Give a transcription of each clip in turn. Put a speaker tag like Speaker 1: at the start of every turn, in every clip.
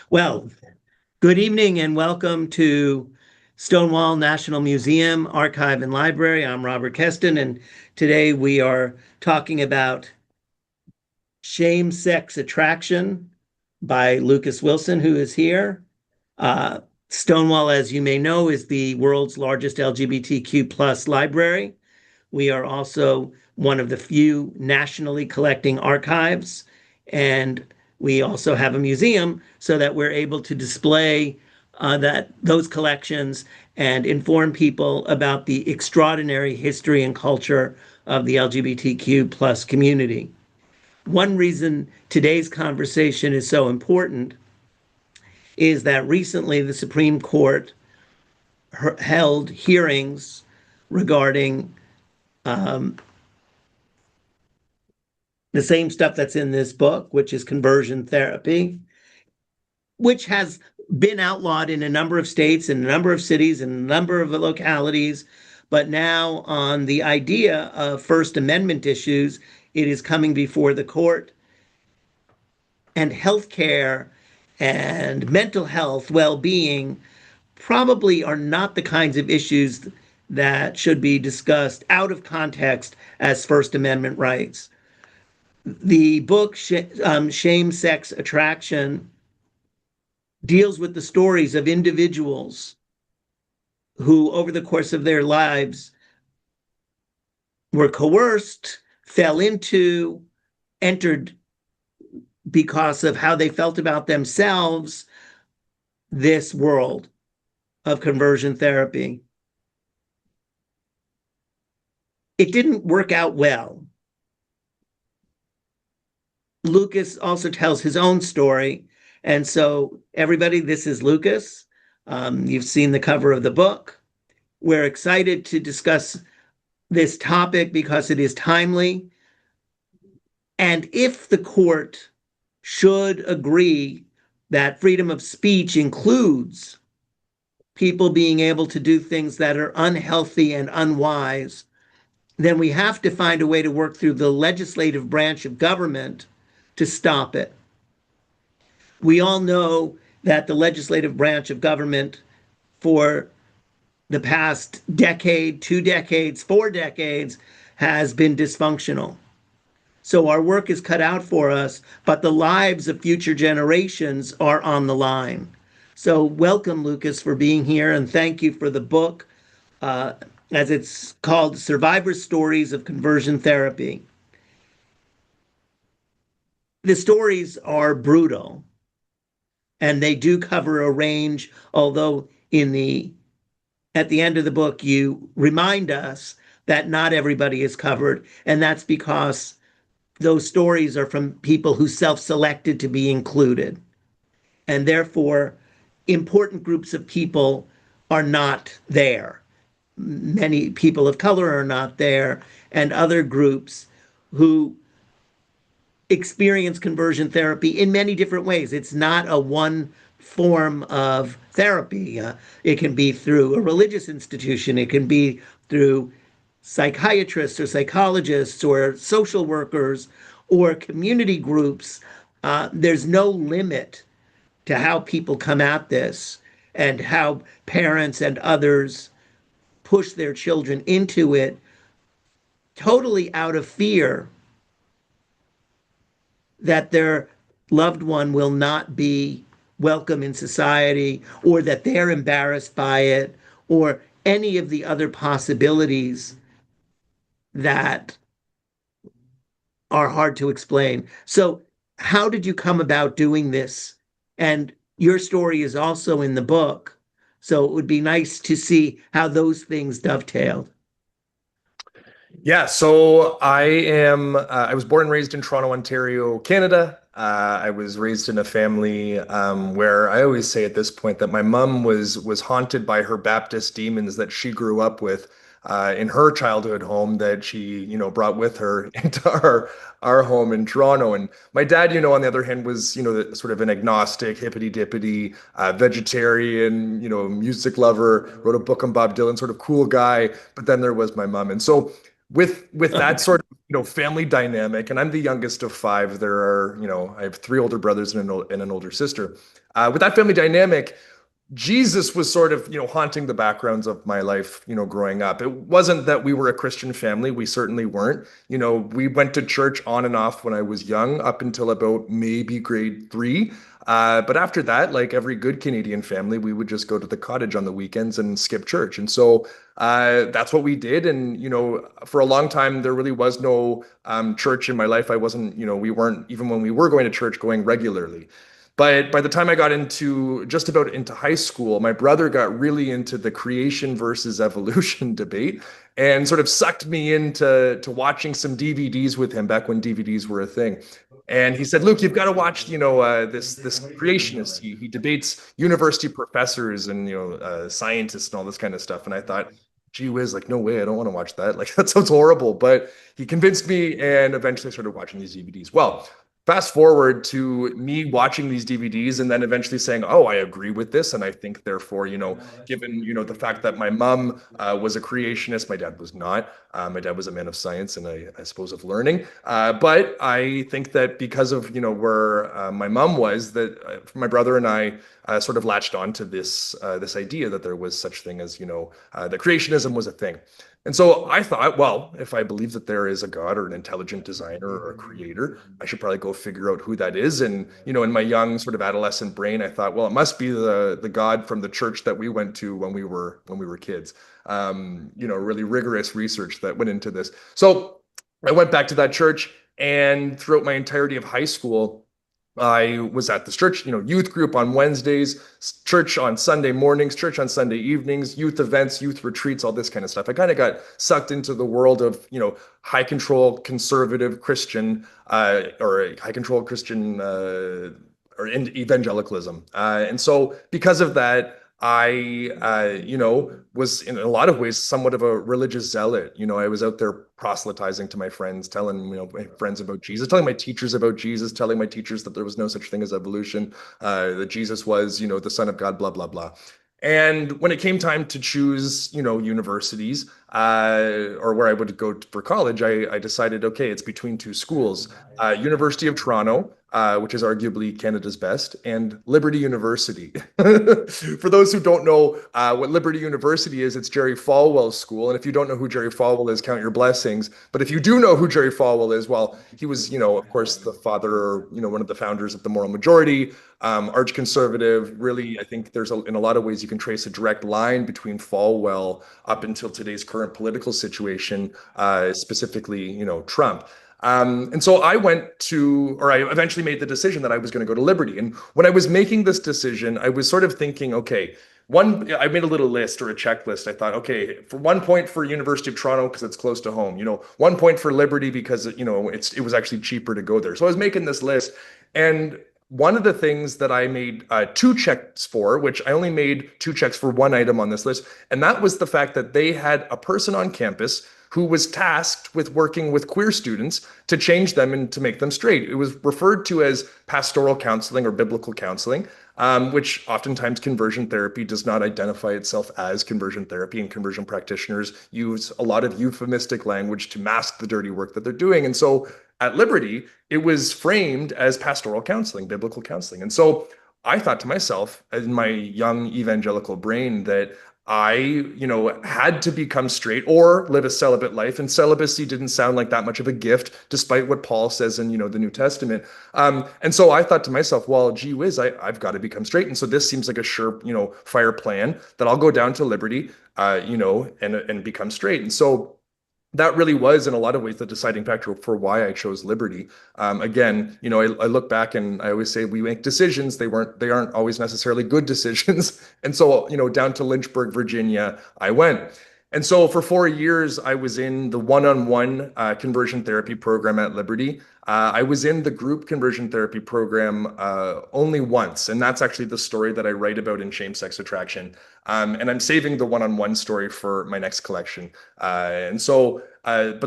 Speaker 1: Well, good evening and welcome to Stonewall National Museum, Archive and Library. I'm Robert Keston, and today we are talking about Shame, Sex, Attraction by Lucas Wilson, who is here. Uh, Stonewall, as you may know, is the world's largest LGBTQ plus library. We are also one of the few nationally collecting archives, and we also have a museum so that we're able to display those collections and inform people about the extraordinary history and culture of the LGBTQ plus community. One reason today's conversation is so important is that recently the Supreme Court held hearings regarding um, the same stuff that's in this book, which is conversion therapy, which has been outlawed in a number of states, in a number of cities, in a number of localities. But now, on the idea of First Amendment issues, it is coming before the court. And healthcare and mental health, well being, probably are not the kinds of issues that should be discussed out of context as First Amendment rights. The book Shame, Sex, Attraction deals with the stories of individuals who, over the course of their lives, were coerced, fell into, entered because of how they felt about themselves, this world of conversion therapy. It didn't work out well. Lucas also tells his own story. And so, everybody, this is Lucas. You've seen the cover of the book. We're excited to discuss this topic because it is timely. And if the court should agree that freedom of speech includes people being able to do things that are unhealthy and unwise, then we have to find a way to work through the legislative branch of government to stop it. We all know that the legislative branch of government for the past decade, 2 decades, 4 decades has been dysfunctional. So our work is cut out for us, but the lives of future generations are on the line. So welcome, Lucas, for being here, and thank you for the book, uh, as it's called Survivor Stories of Conversion Therapy. The stories are brutal, and they do cover a range, although at the end of the book, you remind us that not everybody is covered, and that's because those stories are from people who self-selected to be included. And therefore, important groups of people are not there. Many people of color are not there, and other groups who experience conversion therapy in many different ways. It's not a one form of therapy. It can be through a religious institution, it can be through psychiatrists or psychologists or social workers or community groups. There's no limit to how people come at this and how parents and others push their children into it totally out of fear that their loved one will not be welcome in society, or that they're embarrassed by it, or any of the other possibilities that are hard to explain. So, how did you come about doing this? And your story is also in the book. So, it would be nice to see how those things dovetailed.
Speaker 2: Yeah, so I was born and raised in Toronto, Ontario, Canada. I was raised in a family where I always say at this point that my mom was haunted by her Baptist demons that she grew up with in her childhood home that she, brought with her into our home in Toronto. And my dad, on the other hand, was, sort of an agnostic, hippity dippity, vegetarian, music lover, wrote a book on Bob Dylan, sort of cool guy. But then there was my mom, and so with that sort of family dynamic, and I'm the youngest of five. There are I have three older brothers and an older sister. With that family dynamic, Jesus was sort of, haunting the backgrounds of my life, growing up. It wasn't that we were a Christian family. We certainly weren't. We went to church on and off when I was young, up until about maybe grade three. But after that, like every good Canadian family, we would just go to the cottage on the weekends and skip church. And so that's what we did. And, for a long time, there really was no church in my life. I wasn't, we weren't, even when we were going to church, going regularly. But by the time I got into just about into high school, my brother got really into the creation versus evolution debate and sort of sucked me into watching some DVDs with him back when DVDs were a thing. And he said, "Luke, you've got to watch, this creationist. He debates university professors and scientists and all this kind of stuff." And I thought, gee whiz, like no way, I don't want to watch that. Like that sounds horrible. But he convinced me, and eventually I started watching these DVDs. Well, fast forward to me watching these DVDs and then eventually saying, "Oh, I agree with this," and I think therefore, given the fact that my mom was a creationist, my dad was not. My dad was a man of science and I suppose of learning. But I think that because of where my mom was, that my brother and I sort of latched on to this idea that there was such thing as that creationism was a thing. And so I thought, well, if I believe that there is a God or an intelligent designer or a creator, I should probably go figure out who that is. And, in my young sort of adolescent brain, I thought, well, it must be the God from the church that we went to when we were kids. Really rigorous research that went into this. So I went back to that church, and throughout my entirety of high school, I was at this church, youth group on Wednesdays, church on Sunday mornings, church on Sunday evenings, youth events, youth retreats, all this kind of stuff. I kind of got sucked into the world of, high control conservative Christian, or high control Christian, or evangelicalism. And so because of that, I, was in a lot of ways somewhat of a religious zealot. I was out there proselytizing to my friends, telling, my friends about Jesus, telling my teachers about Jesus, telling my teachers that there was no such thing as evolution, that Jesus was, the Son of God, blah, blah, blah. And when it came time to choose, universities, or where I would go for college, I decided, okay, it's between two schools, University of Toronto, which is arguably Canada's best, and Liberty University. For those who don't know what Liberty University is, it's Jerry Falwell's school. And if you don't know who Jerry Falwell is, count your blessings. But if you do know who Jerry Falwell is, well, he was, of course, the father, or, one of the founders of the Moral Majority, arch conservative. Really, I think in a lot of ways, you can trace a direct line between Falwell up until today's current political situation, specifically, Trump. And so I I eventually made the decision that I was going to go to Liberty. And when I was making this decision, I was sort of thinking, okay, I made a little list or a checklist. I thought, okay, for 1 point for University of Toronto because it's close to home, 1 point for Liberty because it was actually cheaper to go there. So I was making this list, and one of the things that I made two checks for, which I only made two checks for one item on this list, and that was the fact that they had a person on campus who was tasked with working with queer students to change them and to make them straight. It was referred to as pastoral counseling or biblical counseling, which oftentimes conversion therapy does not identify itself as conversion therapy, and conversion practitioners use a lot of euphemistic language to mask the dirty work that they're doing. And so at Liberty, it was framed as pastoral counseling, biblical counseling. And so I thought to myself, in my young evangelical brain, that I, had to become straight or live a celibate life. And celibacy didn't sound like that much of a gift, despite what Paul says in, the New Testament. And so I thought to myself, well, gee whiz, I've got to become straight. And so this seems like a sure, fire plan that I'll go down to Liberty, and become straight. And so that really was in a lot of ways the deciding factor for why I chose Liberty. Again, I look back and I always say we make decisions. They aren't always necessarily good decisions. And so, down to Lynchburg, Virginia, I went. And so for 4 years, I was in the one-on-one conversion therapy program at Liberty. I was in the group conversion therapy program only once, and that's actually the story that I write about in Shame, Sex, Attraction. And I'm saving the one-on-one story for my next collection. But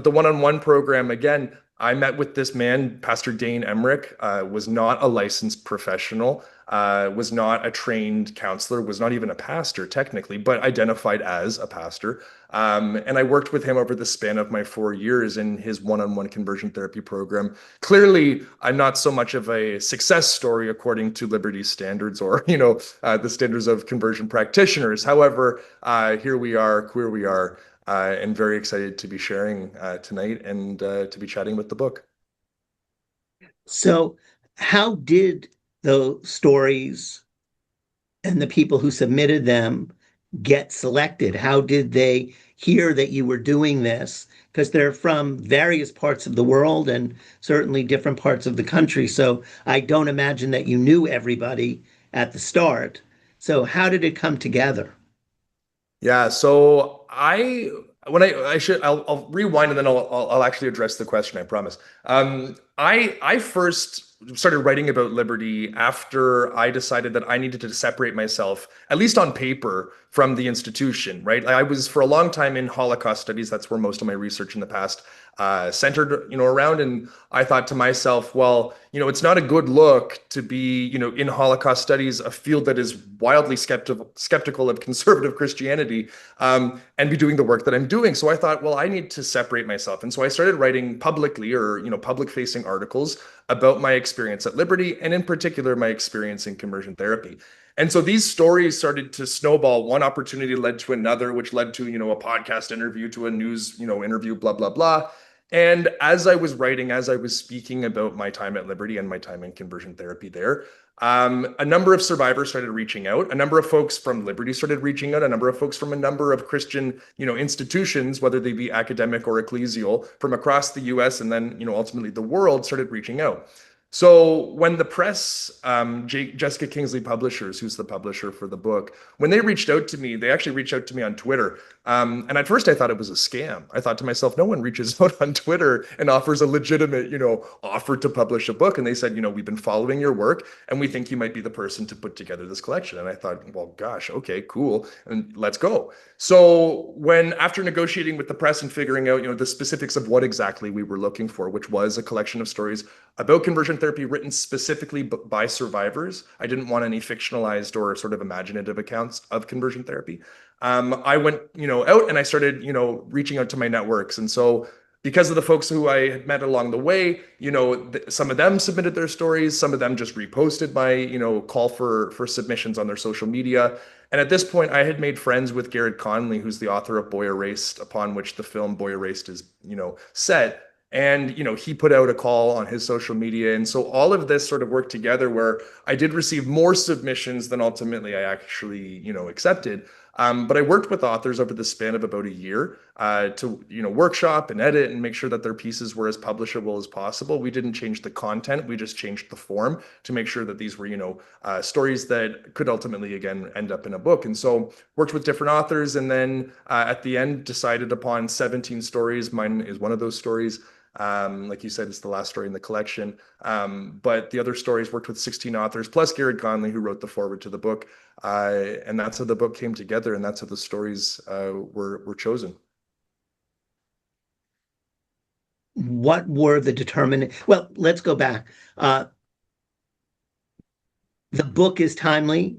Speaker 2: the one-on-one program, again, I met with this man, Pastor Dane Emmerich, was not a licensed professional. was not a trained counselor, was not even a pastor technically, but identified as a pastor. And I worked with him over the span of my 4 years in his one-on-one conversion therapy program. Clearly, I'm not so much of a success story according to Liberty's standards or, the standards of conversion practitioners. However, here we are, queer we are, and very excited to be sharing tonight and to be chatting with the book.
Speaker 1: So, how did the stories and the people who submitted them get selected? How did they hear that you were doing this? Because they're from various parts of the world and certainly different parts of the country. So I don't imagine that you knew everybody at the start. So how did it come together?
Speaker 2: Yeah, so I'll rewind and then I'll actually address the question, I promise. I first started writing about liberty after I decided that I needed to separate myself, at least on paper, from the institution, right? I was for a long time in Holocaust studies. That's where most of my research in the past centered, around. And I thought to myself, well, it's not a good look to be, in Holocaust studies, a field that is wildly skeptical of conservative Christianity, and be doing the work that I'm doing. So I thought, well, I need to separate myself. And so I started writing publicly or, public facing articles about my experience at Liberty, and in particular, my experience in conversion therapy. And so these stories started to snowball. One opportunity led to another, which led to, a podcast interview, to a news, interview, blah, blah, blah. And as I was writing, as I was speaking about my time at Liberty and my time in conversion therapy there, a number of survivors started reaching out. A number of folks from Liberty started reaching out. A number of folks from a number of Christian, institutions, whether they be academic or ecclesial, from across the U.S. and then, ultimately the world, started reaching out. So when the press, Jessica Kingsley Publishers, who's the publisher for the book, when they reached out to me, they actually reached out to me on Twitter. And at first I thought it was a scam. I thought to myself, no one reaches out on Twitter and offers a legitimate, offer to publish a book. And they said, we've been following your work and we think you might be the person to put together this collection. And I thought, well, gosh, okay, cool. And let's go. So after negotiating with the press and figuring out, the specifics of what exactly we were looking for, which was a collection of stories about conversion therapy written specifically by survivors. I didn't want any fictionalized or sort of imaginative accounts of conversion therapy. I went, out and I started, reaching out to my networks. And so because of the folks who I had met along the way, some of them submitted their stories, some of them just reposted my, call for submissions on their social media. And at this point, I had made friends with Garrett Conley, who's the author of Boy Erased, upon which the film Boy Erased is, set. And, he put out a call on his social media. And so all of this sort of worked together where I did receive more submissions than ultimately I actually, accepted. But I worked with authors over the span of about a year to, workshop and edit and make sure that their pieces were as publishable as possible. We didn't change the content. We just changed the form to make sure that these were, stories that could ultimately, again, end up in a book. And so worked with different authors. And then at the end, decided upon 17 stories. Mine is one of those stories. Like you said, it's the last story in the collection. But the other stories worked with 16 authors, plus Garrett Conley, who wrote the foreword to the book. And that's how the book came together, and that's how the stories were chosen.
Speaker 1: What were the determinant? Well, let's go back. The book is timely.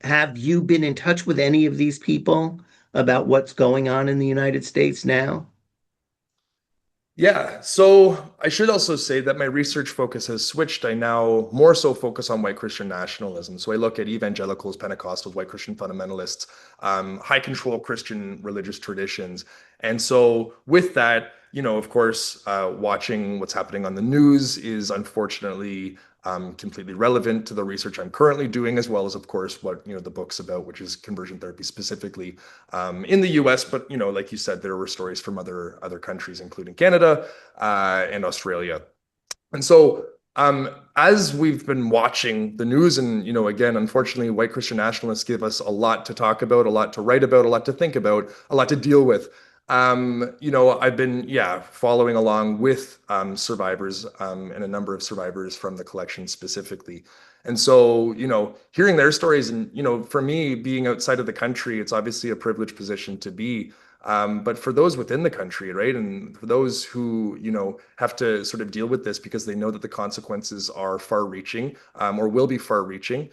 Speaker 1: Have you been in touch with any of these people about what's going on in the United States now?
Speaker 2: Yeah, so I should also say that my research focus has switched. I now more so focus on white Christian nationalism. So I look at evangelicals, Pentecostals, white Christian fundamentalists, high control Christian religious traditions. And so with that, of course, watching what's happening on the news is unfortunately completely relevant to the research I'm currently doing, as well as, of course, what the book's about, which is conversion therapy specifically in the U.S. But like you said, there were stories from other countries, including Canada and Australia. And so as we've been watching the news, and again, unfortunately, white Christian nationalists give us a lot to talk about, a lot to write about, a lot to think about, a lot to deal with. I've been, following along with survivors and a number of survivors from the collection specifically. And so, hearing their stories and, for me being outside of the country, it's obviously a privileged position to be. But for those within the country, right, and for those who, have to sort of deal with this because they know that the consequences are far-reaching, or will be far-reaching,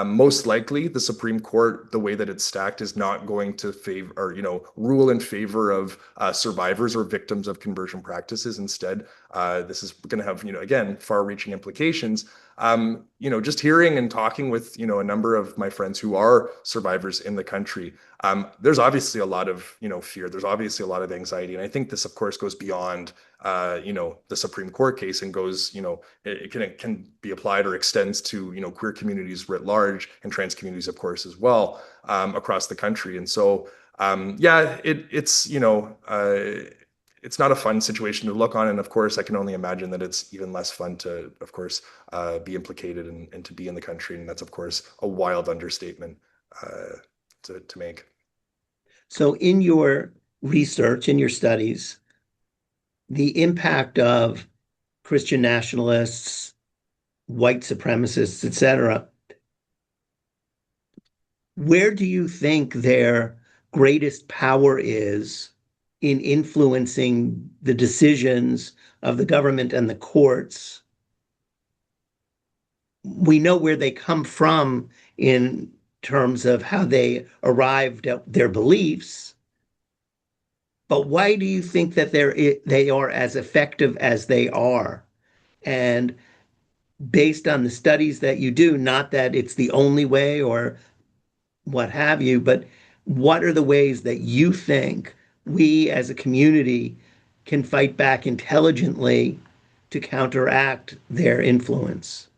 Speaker 2: most likely the Supreme Court, the way that it's stacked, is not going to favor or, rule in favor of survivors or victims of conversion practices. Instead, this is going to have, again, far-reaching implications. Just hearing and talking with, a number of my friends who are survivors in the country, there's obviously a lot of, fear. There's obviously a lot of anxiety. And I think this, of course, goes beyond, the Supreme Court case and goes, it can be applied or extends to, queer communities writ large and trans communities, of course, as well, across the country. And so, yeah, it's not a fun situation to look on. And of course, I can only imagine that it's even less fun to, of course, be implicated and to be in the country. And that's, of course, a wild understatement to make.
Speaker 1: So, in your research, in your studies, the impact of Christian nationalists, white supremacists, etc., where do you think their greatest power is in influencing the decisions of the government and the courts? We know where they come from in terms of how they arrived at their beliefs, but why do you think that they are as effective as they are? And based on the studies that you do, not that it's the only way or what have you, but what are the ways that you think we as a community can fight back intelligently to counteract their influence?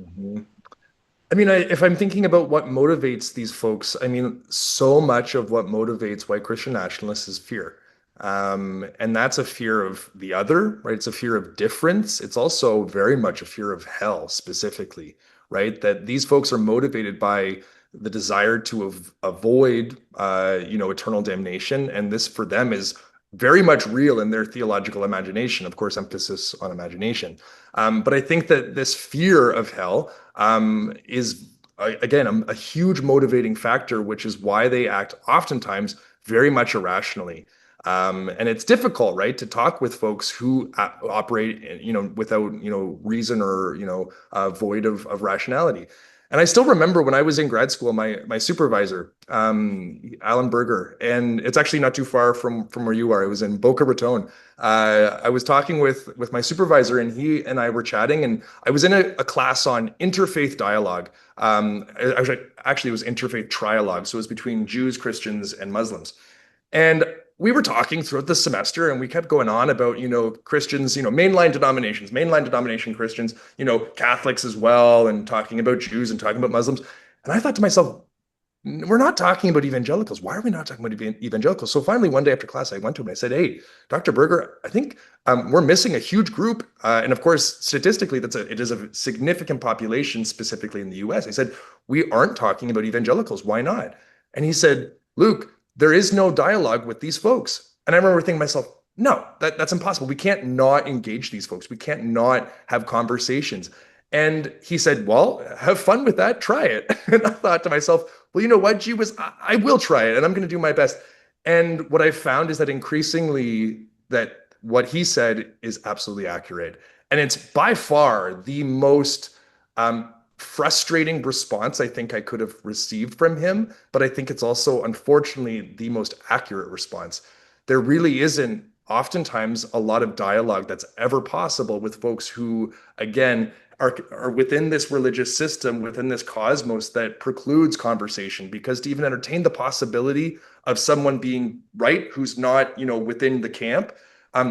Speaker 2: Mhm. I mean, if I'm thinking about what motivates these folks, I mean, so much of what motivates white Christian nationalists is fear. And that's a fear of the other, right? It's a fear of difference. It's also very much a fear of hell specifically, right? That these folks are motivated by the desire to avoid, eternal damnation. And this for them is very much real in their theological imagination, of course, emphasis on imagination. But I think that this fear of hell is, again, a huge motivating factor, which is why they act oftentimes very much irrationally. And it's difficult, right, to talk with folks who operate, without, reason or, void of rationality. And I still remember when I was in grad school, my supervisor, Alan Berger, and it's actually not too far from where you are. It was in Boca Raton. I was talking with my supervisor, and he and I were chatting, and I was in a class on interfaith dialogue. Actually, it was interfaith trialogue, so it was between Jews, Christians, and Muslims. And we were talking throughout the semester and we kept going on about, Christians, mainline denominations, mainline denomination Christians, Catholics as well, and talking about Jews and talking about Muslims. And I thought to myself, we're not talking about evangelicals. Why are we not talking about evangelicals? So finally, one day after class, I went to him and I said, "Hey, Dr. Berger, I think we're missing a huge group. And of course, statistically, it is a significant population, specifically in the US. I said, we aren't talking about evangelicals. Why not? And he said, Luke, there is no dialogue with these folks. And I remember thinking to myself, no, that's impossible. We can't not engage these folks. We can't not have conversations. And he said, well, have fun with that. Try it. And I thought to myself, well, you know what, Gee was, I will try it and I'm going to do my best. And what I found is that increasingly that what he said is absolutely accurate. And it's by far the most frustrating response I think I could have received from him, but I think it's also, unfortunately, the most accurate response. There really isn't oftentimes a lot of dialogue that's ever possible with folks who, again, are within this religious system, within this cosmos that precludes conversation, because to even entertain the possibility of someone being right who's not, within the camp,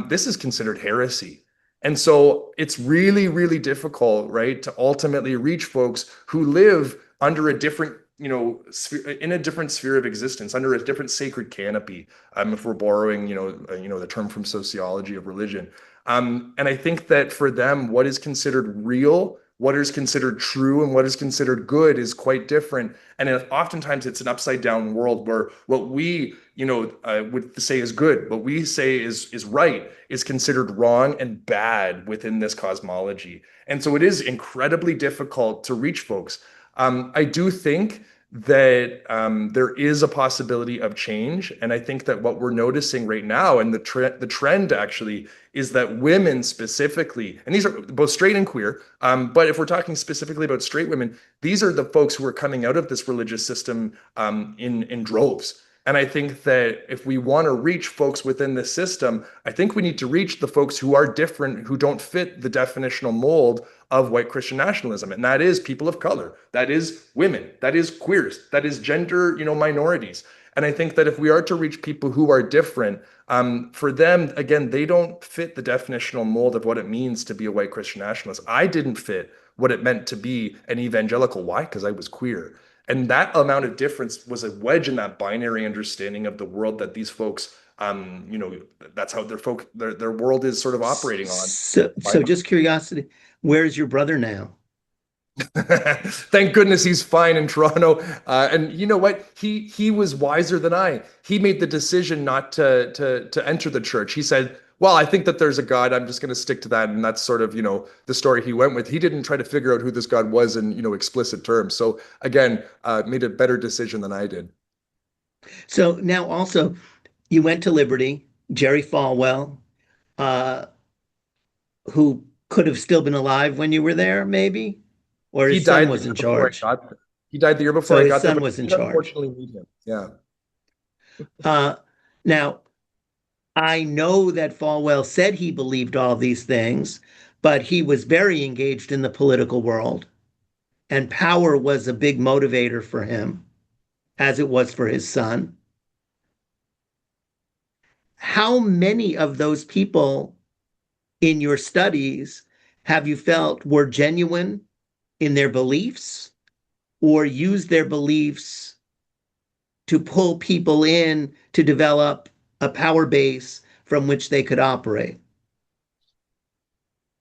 Speaker 2: this is considered heresy. And so it's really, really difficult, right, to ultimately reach folks who live under a different, in a different sphere of existence, under a different sacred canopy. If we're borrowing, the term from sociology of religion. And I think that for them, what is considered real, what is considered true, and what is considered good is quite different. And oftentimes it's an upside down world where what we, would say is good, what we say is right, is considered wrong and bad within this cosmology. And so it is incredibly difficult to reach folks. I do think that there is a possibility of change. And I think that what we're noticing right now, and the trend actually, is that women specifically, and these are both straight and queer, but if we're talking specifically about straight women, these are the folks who are coming out of this religious system in droves. And I think that if we want to reach folks within the system, I think we need to reach the folks who are different, who don't fit the definitional mold of white Christian nationalism. And that is people of color, that is women, that is queers, that is gender, minorities. And I think that if we are to reach people who are different, for them, again, they don't fit the definitional mold of what it means to be a white Christian nationalist. I didn't fit what it meant to be an evangelical. Why? Because I was queer. And that amount of difference was a wedge in that binary understanding of the world that these folks, that's how their world is sort of operating on.
Speaker 1: So just curiosity, where's your brother now?
Speaker 2: Thank goodness he's fine in Toronto. And you know what? He was wiser than I. He made the decision not to enter the church. He said, "Well, I think that there's a God. I'm just going to stick to that." And that's sort of, the story he went with. He didn't try to figure out who this God was in, explicit terms. So again, made a better decision than I did.
Speaker 1: So now also, you went to Liberty, Jerry Falwell, uh, who could have still been alive when you were there, maybe, or
Speaker 2: He
Speaker 1: his son
Speaker 2: died the
Speaker 1: was
Speaker 2: year
Speaker 1: in
Speaker 2: before I
Speaker 1: charge.
Speaker 2: got there. He died the year before
Speaker 1: So
Speaker 2: I
Speaker 1: his
Speaker 2: got there,
Speaker 1: son
Speaker 2: but
Speaker 1: was
Speaker 2: I
Speaker 1: in
Speaker 2: did
Speaker 1: charge.
Speaker 2: unfortunately meet him. Yeah.
Speaker 1: Uh, Now, I know that Falwell said he believed all these things, but he was very engaged in the political world, and power was a big motivator for him, as it was for his son. How many of those people in your studies have you felt were genuine in their beliefs or used their beliefs to pull people in to develop a power base from which they could operate?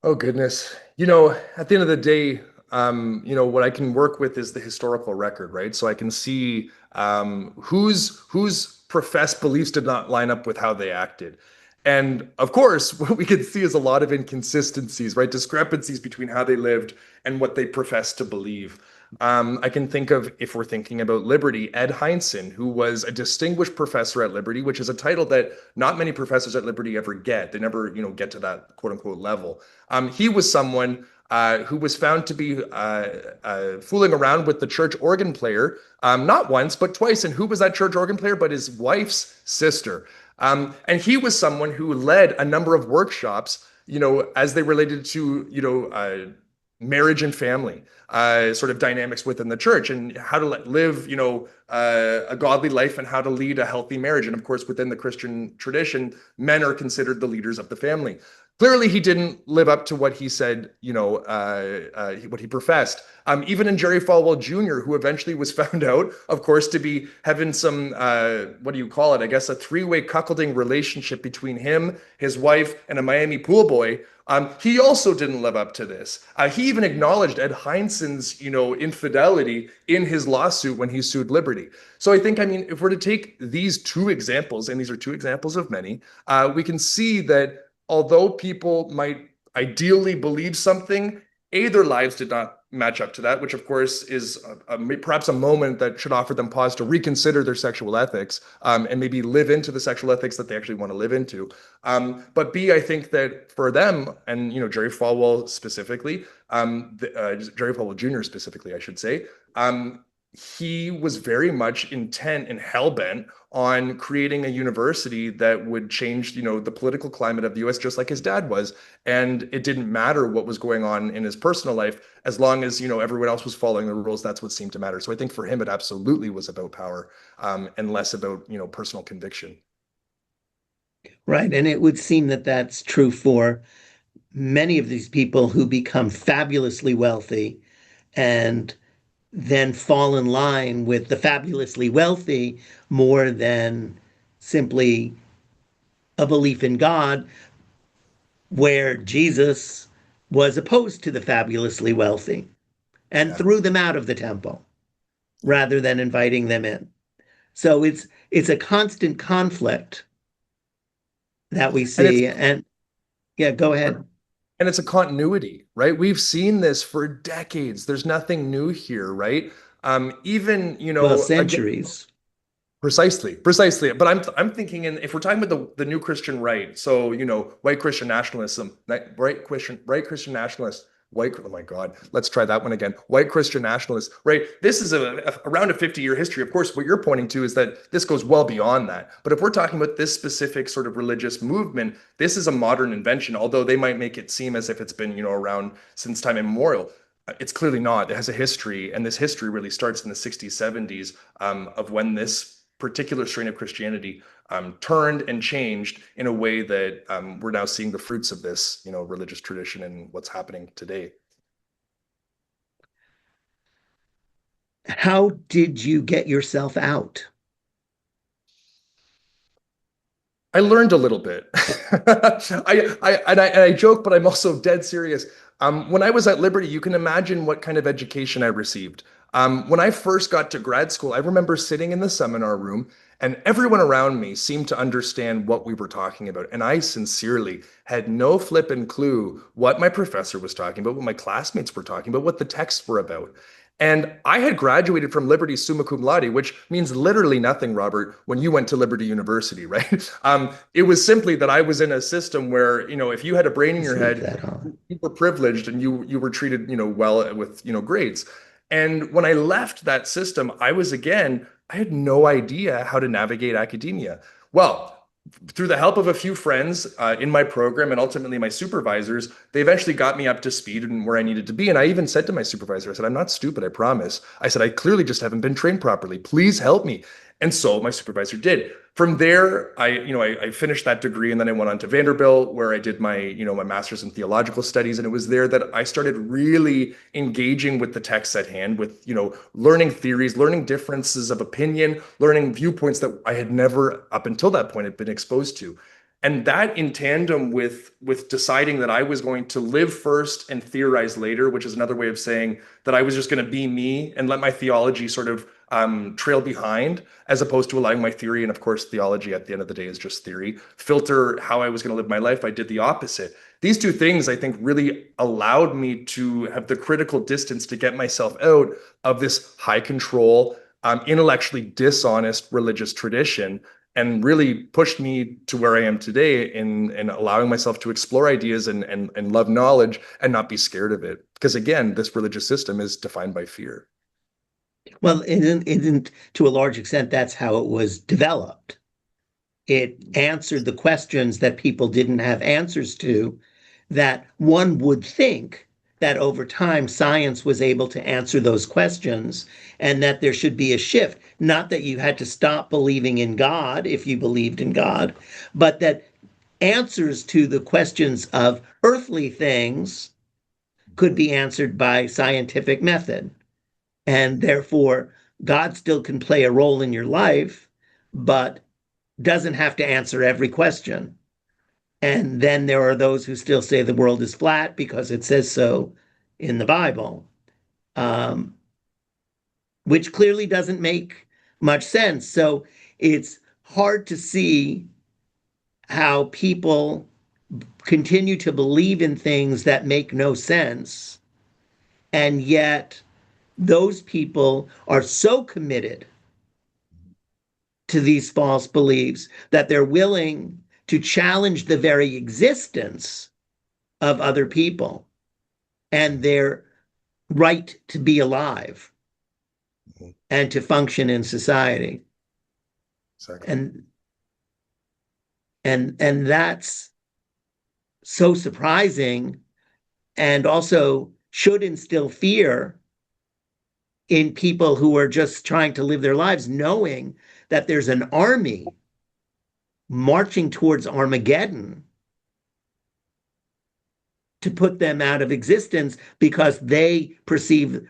Speaker 2: Oh goodness. At the end of the day, what I can work with is the historical record, right? So I can see whose professed beliefs did not line up with how they acted. And of course, what we can see is a lot of inconsistencies, right? Discrepancies between how they lived and what they professed to believe. I can think of, if we're thinking about Liberty, Ed Heinzen, who was a distinguished professor at Liberty, which is a title that not many professors at Liberty ever get. They never, get to that quote unquote level. He was someone who was found to be fooling around with the church organ player, not once, but twice. And who was that church organ player? But his wife's sister. And he was someone who led a number of workshops, as they related to, marriage and family, sort of dynamics within the church, and how to live, a godly life, and how to lead a healthy marriage. And of course, within the Christian tradition, men are considered the leaders of the family. Clearly, he didn't live up to what he said, what he professed. Even in Jerry Falwell Jr., who eventually was found out, of course, to be having some, what do you call it? I guess a three-way cuckolding relationship between him, his wife, and a Miami pool boy. He also didn't live up to this. He even acknowledged Ed Heinzen's, infidelity in his lawsuit when he sued Liberty. So I mean, if we're to take these two examples, and these are two examples of many, we can see that although people might ideally believe something, their lives did not match up to that, which of course is perhaps a moment that should offer them pause to reconsider their sexual ethics, and maybe live into the sexual ethics that they actually want to live into. But B, I think that for them, and Jerry Falwell specifically, Jerry Falwell Jr. specifically, I should say, he was very much intent and hell-bent on creating a university that would change, the political climate of the US, just like his dad was. And it didn't matter what was going on in his personal life, as long as, everyone else was following the rules. That's what seemed to matter. So I think for him, it absolutely was about power, and less about, personal conviction.
Speaker 1: Right. And it would seem that that's true for many of these people who become fabulously wealthy and then fall in line with the fabulously wealthy more than simply a belief in God, where Jesus was opposed to the fabulously wealthy and
Speaker 2: Yeah.
Speaker 1: threw them out of the temple
Speaker 2: Yeah.
Speaker 1: rather than inviting them in. So it's a constant conflict that we
Speaker 2: And it's
Speaker 1: see. And yeah, go ahead.
Speaker 2: a continuity, right? We've seen this for decades. There's nothing new here, right? Even,
Speaker 1: Well,
Speaker 2: again,
Speaker 1: centuries.
Speaker 2: precisely. But I'm thinking, if we're talking about the new Christian right, so white Christian nationalism, right Christian nationalists, white. Oh my God, let's try that one again. White Christian nationalists, right? This is around a 50-year history. Of course, what you're pointing to is that this goes well beyond that. But if we're talking about this specific sort of religious movement, this is a modern invention. Although they might make it seem as if it's been around since time immemorial. It's clearly not. It has a history, and this history really starts in the 60s, 70s, of when this particular strain of Christianity turned and changed in a way that we're now seeing the fruits of this, religious tradition and what's happening today.
Speaker 1: How did you get yourself out?
Speaker 2: I learned a little bit. I joke, but I'm also dead serious. When I was at Liberty, you can imagine what kind of education I received. When I first got to grad school, I remember sitting in the seminar room, and everyone around me seemed to understand what we were talking about. And I sincerely had no flippin' clue what my professor was talking about, what my classmates were talking about, what the texts were about. And I had graduated from Liberty summa cum laude, which means literally nothing, Robert, when you went to Liberty University, right? It was simply that I was in a system where, if you had a brain in your
Speaker 1: Receive
Speaker 2: head,
Speaker 1: that, huh?
Speaker 2: you were privileged and you were treated, well with, grades. And when I left that system, I had no idea how to navigate academia. Well, through the help of a few friends in my program and ultimately my supervisors, they eventually got me up to speed and where I needed to be. And I even said to my supervisor, I said, I'm not stupid, I promise. I said, I clearly just haven't been trained properly. Please help me. And so my supervisor did. From there, I finished that degree, and then I went on to Vanderbilt, where I did my master's in theological studies. And it was there that I started really engaging with the text at hand, with learning theories, learning differences of opinion, learning viewpoints that I had never up until that point had been exposed to. And that, in tandem with deciding that I was going to live first and theorize later, which is another way of saying that I was just going to be me and let my theology sort of trail behind, as opposed to allowing my theory, and of course theology at the end of the day is just theory, filter how I was going to live my life. I did the opposite. These two things, I think, really allowed me to have the critical distance to get myself out of this high control, intellectually dishonest religious tradition, and really pushed me to where I am today in allowing myself to explore ideas and love knowledge and not be scared of it. Because again, this religious system is defined by fear.
Speaker 1: Well, isn't to a large extent that's how it was developed. It answered the questions that people didn't have answers to, that one would think that over time science was able to answer those questions, and that there should be a shift. Not that you had to stop believing in God if you believed in God, but that answers to the questions of earthly things could be answered by scientific method. And therefore, God still can play a role in your life, but doesn't have to answer every question. And then there are those who still say the world is flat because it says so in the Bible, um, which clearly doesn't make much sense. So it's hard to see how people continue to believe in things that make no sense. And yet, those people are so committed to these false beliefs that they're willing to challenge the very existence of other people and their right to be alive and to function in society.
Speaker 2: Exactly.
Speaker 1: And that's so surprising, and also should instill fear in people who are just trying to live their lives, knowing that there's an army marching towards Armageddon to put them out of existence because they perceive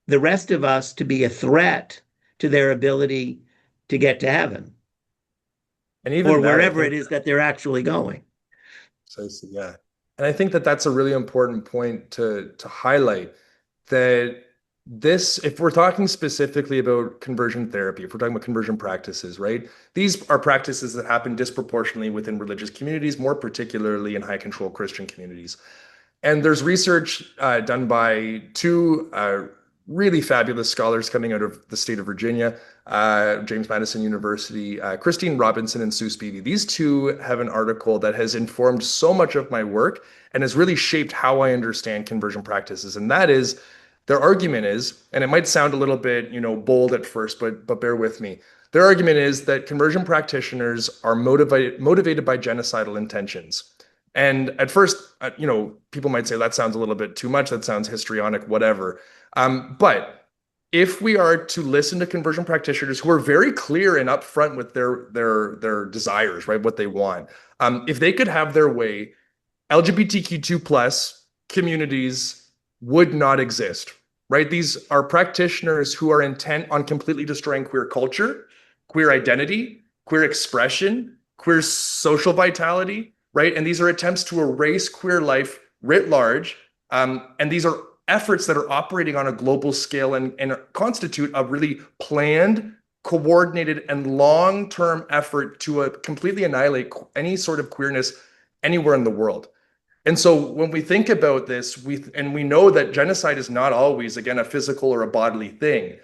Speaker 1: the rest of us to be a threat to their ability to get to heaven
Speaker 2: And
Speaker 1: or
Speaker 2: even that, I
Speaker 1: wherever
Speaker 2: think,
Speaker 1: it is that they're actually going.
Speaker 2: precisely, yeah. And I think that that's a really important point to highlight, that this, if we're talking specifically about conversion therapy, if we're talking about conversion practices, right? These are practices that happen disproportionately within religious communities, more particularly in high control Christian communities. And there's research done by two really fabulous scholars coming out of the state of Virginia, James Madison University, Christine Robinson and Sue Spivey. These two have an article that has informed so much of my work and has really shaped how I understand conversion practices. And that is, their argument is, and it might sound a little bit, bold at first, but bear with me. Their argument is that conversion practitioners are motivated by genocidal intentions. And at first, people might say that sounds a little bit too much. That sounds histrionic, whatever. But if we are to listen to conversion practitioners who are very clear and upfront with their desires, right, what they want, if they could have their way, LGBTQ2 plus communities would not exist, right? These are practitioners who are intent on completely destroying queer culture, queer identity, queer expression, queer social vitality, right? And these are attempts to erase queer life writ large. And these are efforts that are operating on a global scale and constitute a really planned, coordinated, and long-term effort to completely annihilate any sort of queerness anywhere in the world. And so when we think about this, we know that genocide is not always, again, a physical or a bodily thing,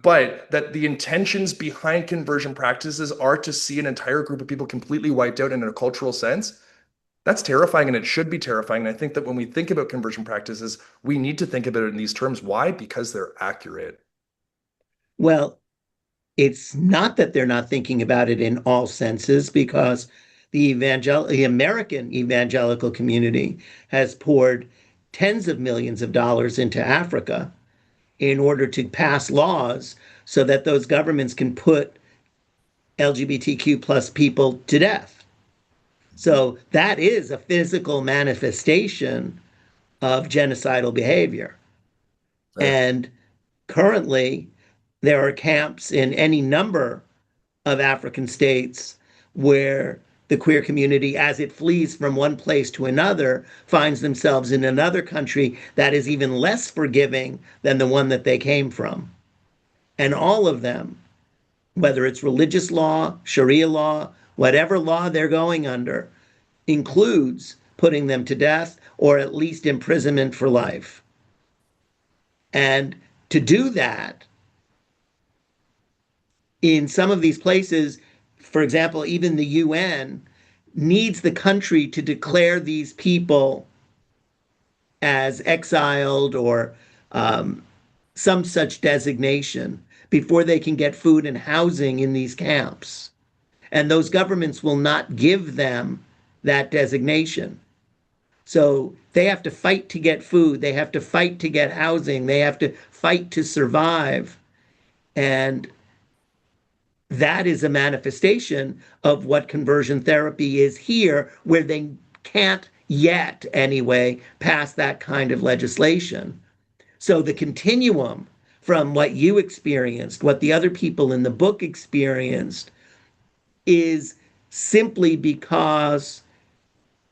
Speaker 2: but that the intentions behind conversion practices are to see an entire group of people completely wiped out in a cultural sense. That's terrifying, and it should be terrifying. And I think that when we think about conversion practices, we need to think about it in these terms. Why? Because they're accurate.
Speaker 1: Well, it's not that they're not thinking about it in all senses, because the American evangelical community has poured tens of millions of dollars into Africa in order to pass laws so that those governments can put LGBTQ plus people to death. So that is a physical manifestation of genocidal behavior.
Speaker 2: Right.
Speaker 1: And currently, there are camps in any number of African states where the queer community, as it flees from one place to another, finds themselves in another country that is even less forgiving than the one that they came from. And all of them, whether it's religious law, Sharia law, whatever law they're going under, includes putting them to death or at least imprisonment for life. And to do that, in some of these places, for example, even the UN needs the country to declare these people as exiled or some such designation before they can get food and housing in these camps. And those governments will not give them that designation. So they have to fight to get food, they have to fight to get housing, they have to fight to survive. And that is a manifestation of what conversion therapy is here, where they can't yet, anyway, pass that kind of legislation. So the continuum from what you experienced, what the other people in the book experienced, is simply because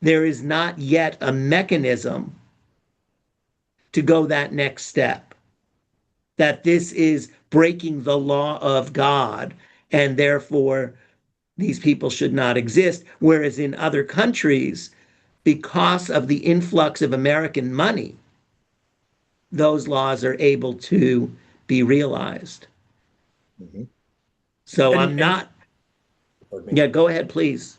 Speaker 1: there is not yet a mechanism to go that next step. That this is breaking the law of God, and therefore these people should not exist. Whereas in other countries, because of the influx of American money, those laws are able to be realized.
Speaker 2: Mm-hmm.
Speaker 1: So
Speaker 2: And,
Speaker 1: I'm
Speaker 2: and
Speaker 1: not,
Speaker 2: pardon me.
Speaker 1: yeah, go ahead, please.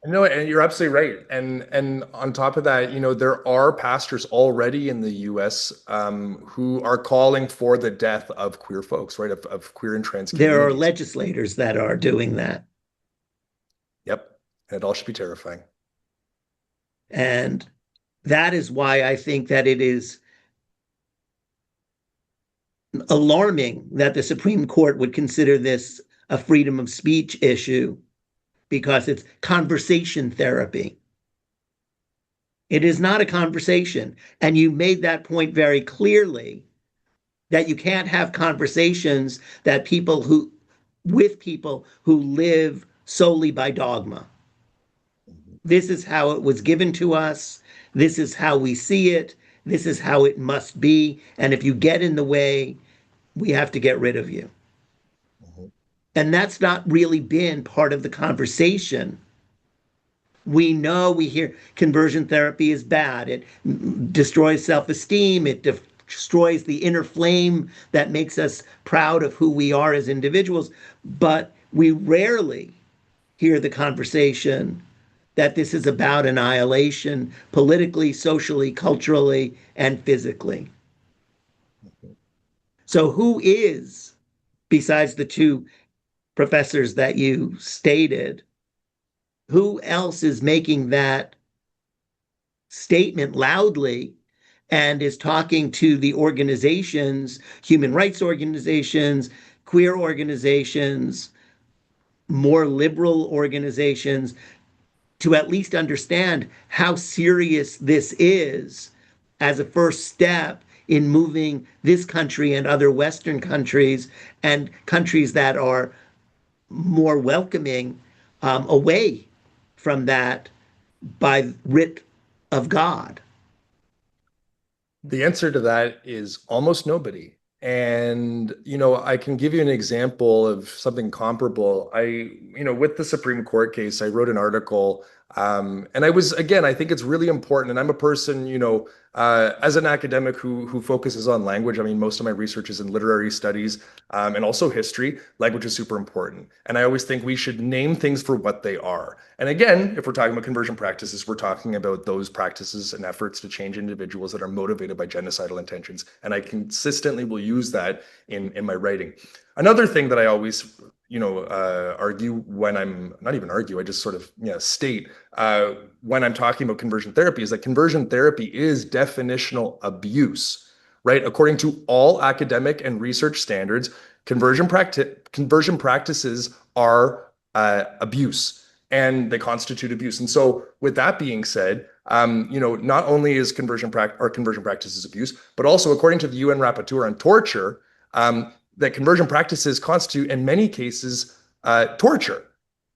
Speaker 2: No, and you're absolutely right. And on top of that, there are pastors already in the U.S. Who are calling for the death of queer folks, right? Of queer and trans
Speaker 1: There are
Speaker 2: communities.
Speaker 1: legislators that are doing that.
Speaker 2: Yep. And it all should be terrifying.
Speaker 1: And that is why I think that it is alarming that the Supreme Court would consider this a freedom of speech issue, because it's conversation therapy. It is not a conversation. And you made that point very clearly, that you can't have conversations with people who live solely by dogma. This is how it was given to us. This is how we see it. This is how it must be. And if you get in the way, we have to get rid of you.
Speaker 2: Mhm.
Speaker 1: And that's not really been part of the conversation. We hear conversion therapy is bad. It destroys self esteem, it destroys the inner flame that makes us proud of who we are as individuals. But we rarely hear the conversation that this is about annihilation politically, socially, culturally, and physically. So, who is, besides the two professors that you stated, who else is making that statement loudly and is talking to the organizations, human rights organizations, queer organizations, more liberal organizations, to at least understand how serious this is as a first step in moving this country and other Western countries and countries that are more welcoming away from that by writ of God?
Speaker 2: The answer to that is almost nobody. And, I can give you an example of something comparable. With the Supreme Court case, I wrote an article. And again, I think it's really important. And I'm a person, as an academic who focuses on language. I mean, most of my research is in literary studies, and also history. Language is super important. And I always think we should name things for what they are. And again, if we're talking about conversion practices, we're talking about those practices and efforts to change individuals that are motivated by genocidal intentions. And I consistently will use that in my writing. Another thing that I always argue when I'm not even argue, I just sort of state when I'm talking about conversion therapy is that conversion therapy is definitional abuse, right? According to all academic and research standards, conversion practices are abuse, and they constitute abuse. And so, with that being said, not only is conversion practices abuse, but also according to the UN Rapporteur on torture, that conversion practices constitute, in many cases, torture.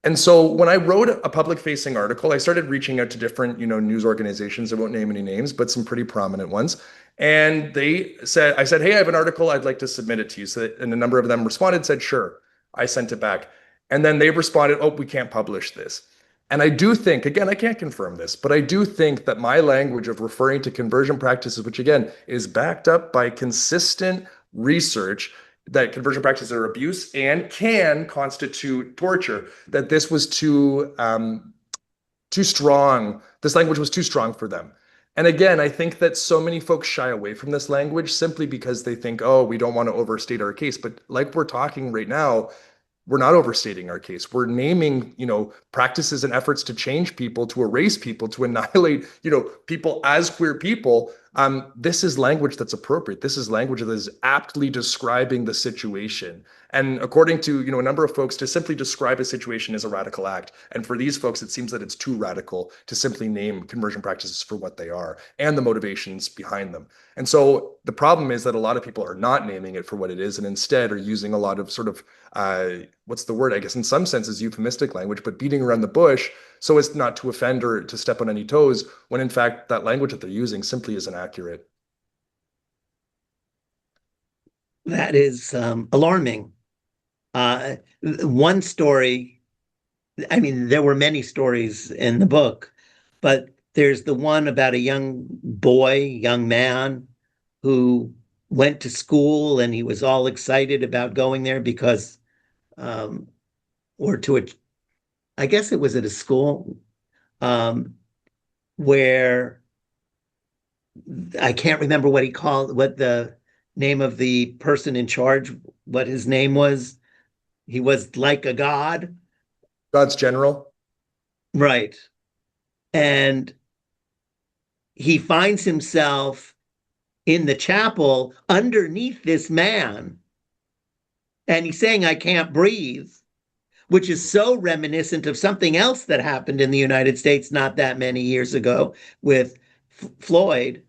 Speaker 2: And so when I wrote a public-facing article, I started reaching out to different, news organizations. I won't name any names, but some pretty prominent ones. And I said, hey, I have an article. I'd like to submit it to you. And a number of them responded, said, sure. I sent it back. And then they responded, oh, we can't publish this. And I do think, again, I can't confirm this, but I do think that my language of referring to conversion practices, which again is backed up by consistent research, that conversion practices are abuse and can constitute torture, that this was too strong. This language was too strong for them. And again, I think that so many folks shy away from this language simply because they think, oh, we don't want to overstate our case. But like we're talking right now, we're not overstating our case. We're naming, practices and efforts to change people, to erase people, to annihilate, people as queer people. This is language that's appropriate. This is language that is aptly describing the situation. And according to, a number of folks, to simply describe a situation is a radical act. And for these folks, it seems that it's too radical to simply name conversion practices for what they are and the motivations behind them. And so the problem is that a lot of people are not naming it for what it is and instead are using a lot of sort of, what's the word? I guess in some senses euphemistic language, but beating around the bush so as not to offend or to step on any toes, when in fact that language that they're using simply isn't accurate.
Speaker 1: That is alarming. One story, I mean, there were many stories in the book, but there's the one about a young man who went to school and he was all excited about going there because, or to a, I guess it was at a school where I can't remember what the name of the person in charge, what his name was. He was like a god.
Speaker 2: God's general.
Speaker 1: Right. And he finds himself in the chapel underneath this man. And he's saying, I can't breathe, which is so reminiscent of something else that happened in the United States not that many years ago with Floyd.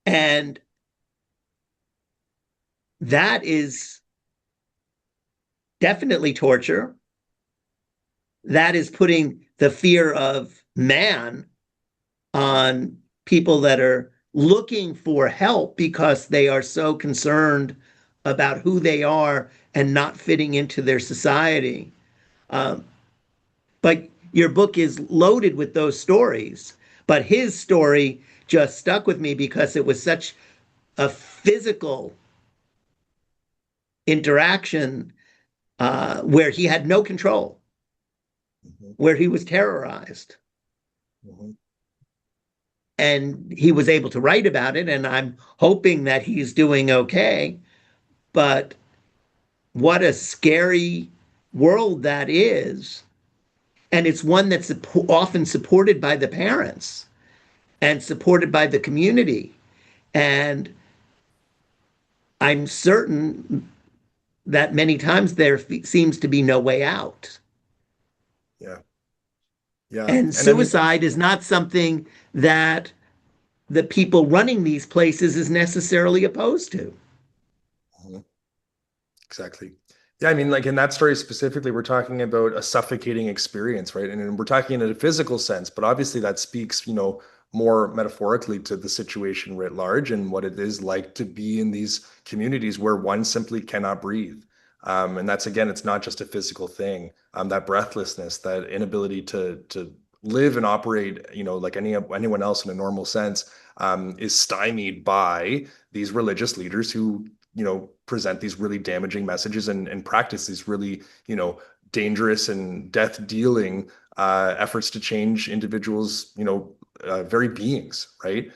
Speaker 1: And that is definitely torture. That is putting the fear of man on people that are looking for help because they are so concerned about who they are and not fitting into their society. But your book is loaded with those stories. But his story just stuck with me because it was such a physical interaction where he had no control,
Speaker 2: Mhm.
Speaker 1: where he was terrorized.
Speaker 2: Mhm.
Speaker 1: And he was able to write about it, and I'm hoping that he's doing okay. But what a scary world that is. And it's one that's often supported by the parents and supported by the community. And I'm certain that many times there seems to be no way out.
Speaker 2: Yeah. Yeah.
Speaker 1: And
Speaker 2: And I mean,
Speaker 1: suicide is not something that the people running these places is necessarily opposed to.
Speaker 2: mhm, exactly. Yeah, I mean, like in that story specifically, we're talking about a suffocating experience, right? And we're talking in a physical sense, but obviously that speaks, more metaphorically to the situation writ large and what it is like to be in these communities where one simply cannot breathe. And that's again, it's not just a physical thing. That breathlessness, that inability to live and operate, like anyone else in a normal sense, is stymied by these religious leaders who present these really damaging messages and practice these really, dangerous and death dealing efforts to change individuals, very beings, right?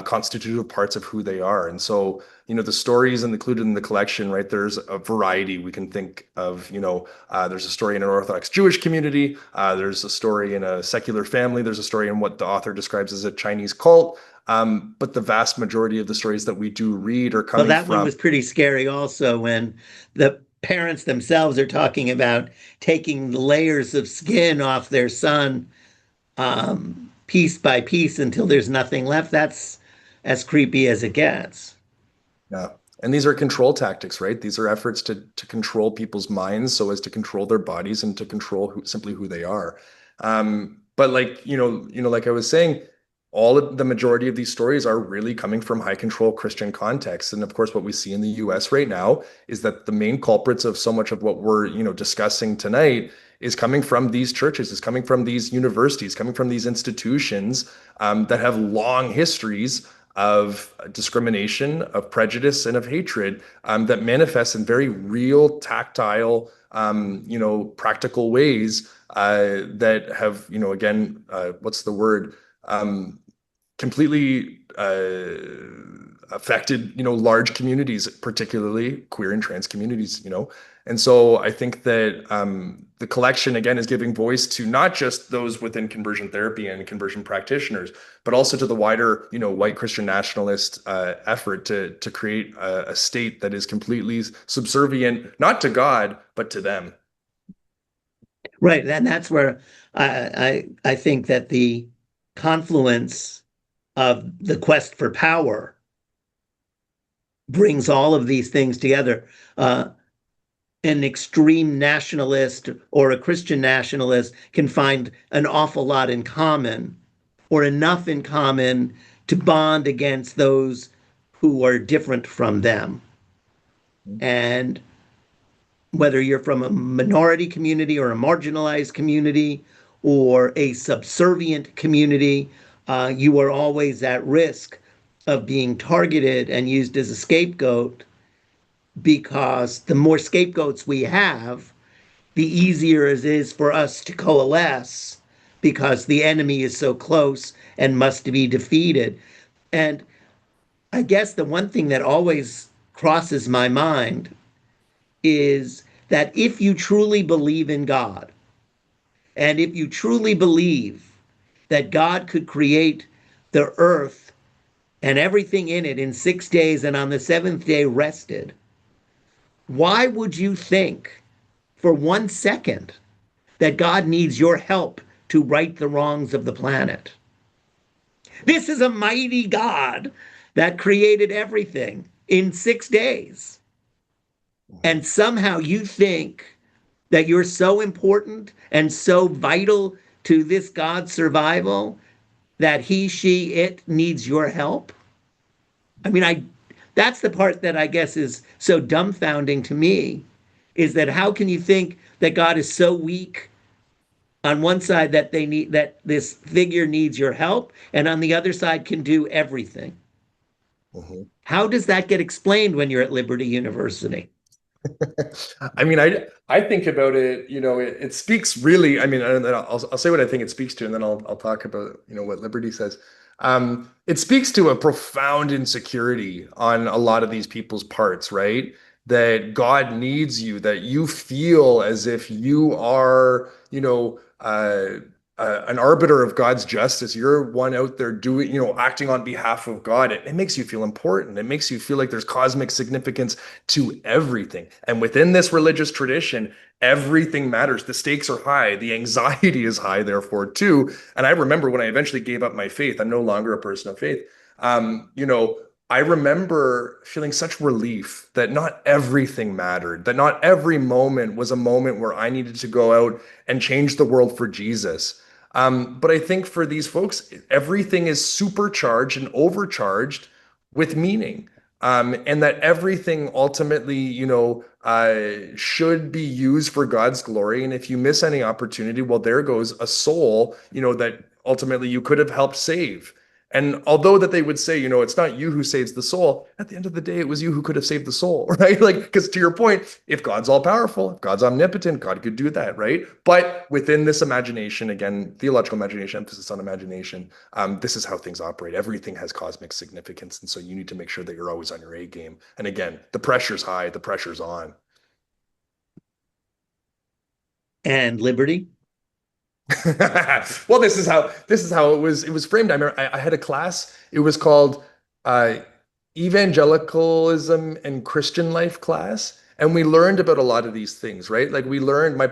Speaker 2: Constitutive parts of who they are. And so, the stories included in the collection, right? There's a variety we can think of, there's a story in an Orthodox Jewish community. There's a story in a secular family. There's a story in what the author describes as a Chinese cult. But the vast majority of the stories that we do read are
Speaker 1: Well,
Speaker 2: coming
Speaker 1: that one
Speaker 2: from,
Speaker 1: was pretty scary also when the parents themselves are talking about taking layers of skin off their son piece by piece until there's nothing left. That's as creepy as it gets.
Speaker 2: yeah. And these are control tactics, right? These are efforts to control people's minds so as to control their bodies and to control simply who they are. But like, like I was saying, all of the majority of these stories are really coming from high control Christian contexts. And of course, what we see in the US right now is that the main culprits of so much of what we're, discussing tonight is coming from these churches, is coming from these universities, coming from these institutions that have long histories of discrimination, of prejudice, and of hatred that manifests in very real, tactile, practical ways that have, again, what's the word? Completely affected, large communities, particularly queer and trans communities. And so I think that the collection, again, is giving voice to not just those within conversion therapy and conversion practitioners, but also to the wider, white Christian nationalist effort to create a state that is completely subservient, not to God, but to them.
Speaker 1: Right. And that's where I think that the confluence of the quest for power brings all of these things together. An extreme nationalist or a Christian nationalist can find an awful lot in common or enough in common to bond against those who are different from them. And whether you're from a minority community or a marginalized community or a subservient community, you are always at risk of being targeted and used as a scapegoat because the more scapegoats we have, the easier it is for us to coalesce because the enemy is so close and must be defeated. And I guess the one thing that always crosses my mind is that if you truly believe in God, and if you truly believe that God could create the earth and everything in it in 6 days and on the seventh day rested, why would you think for 1 second that God needs your help to right the wrongs of the planet? This is a mighty God that created everything in 6 days.
Speaker 2: Mhm.
Speaker 1: And somehow you think that you're so important and so vital to this God's survival that he, she, it needs your help. I mean, that's the part that I guess is so dumbfounding to me is that how can you think that God is so weak on one side that they need, that this figure needs your help, and on the other side can do everything.
Speaker 2: Mhm.
Speaker 1: How does that get explained when you're at Liberty University?
Speaker 2: I mean, I think about it, it speaks really, I mean, and then I'll say what I think it speaks to, and then I'll talk about, what Liberty says. It speaks to a profound insecurity on a lot of these people's parts, right? That God needs you, that you feel as if you are, an arbiter of God's justice. You're one out there doing, acting on behalf of God. It makes you feel important. It makes you feel like there's cosmic significance to everything. And within this religious tradition, everything matters. The stakes are high. The anxiety is high, therefore, too. And I remember when I eventually gave up my faith, I'm no longer a person of faith. I remember feeling such relief that not everything mattered, that not every moment was a moment where I needed to go out and change the world for Jesus. But I think for these folks, everything is supercharged and overcharged with meaning, and that everything ultimately, should be used for God's glory. And if you miss any opportunity, well, there goes a soul, that ultimately you could have helped save. And although that they would say, it's not you who saves the soul, at the end of the day, it was you who could have saved the soul, right? Like, because to your point, if God's all powerful, if God's omnipotent, God could do that, right? But within this imagination, again, theological imagination, emphasis on imagination, this is how things operate. Everything has cosmic significance. And so you need to make sure that you're always on your A game. And again, the pressure's high, the pressure's on.
Speaker 1: And Liberty?
Speaker 2: Well, this is how it was framed. I remember I had a class. It was called uh, Evangelicalism and Christian Life class, and we learned about a lot of these things, right? Like we learned my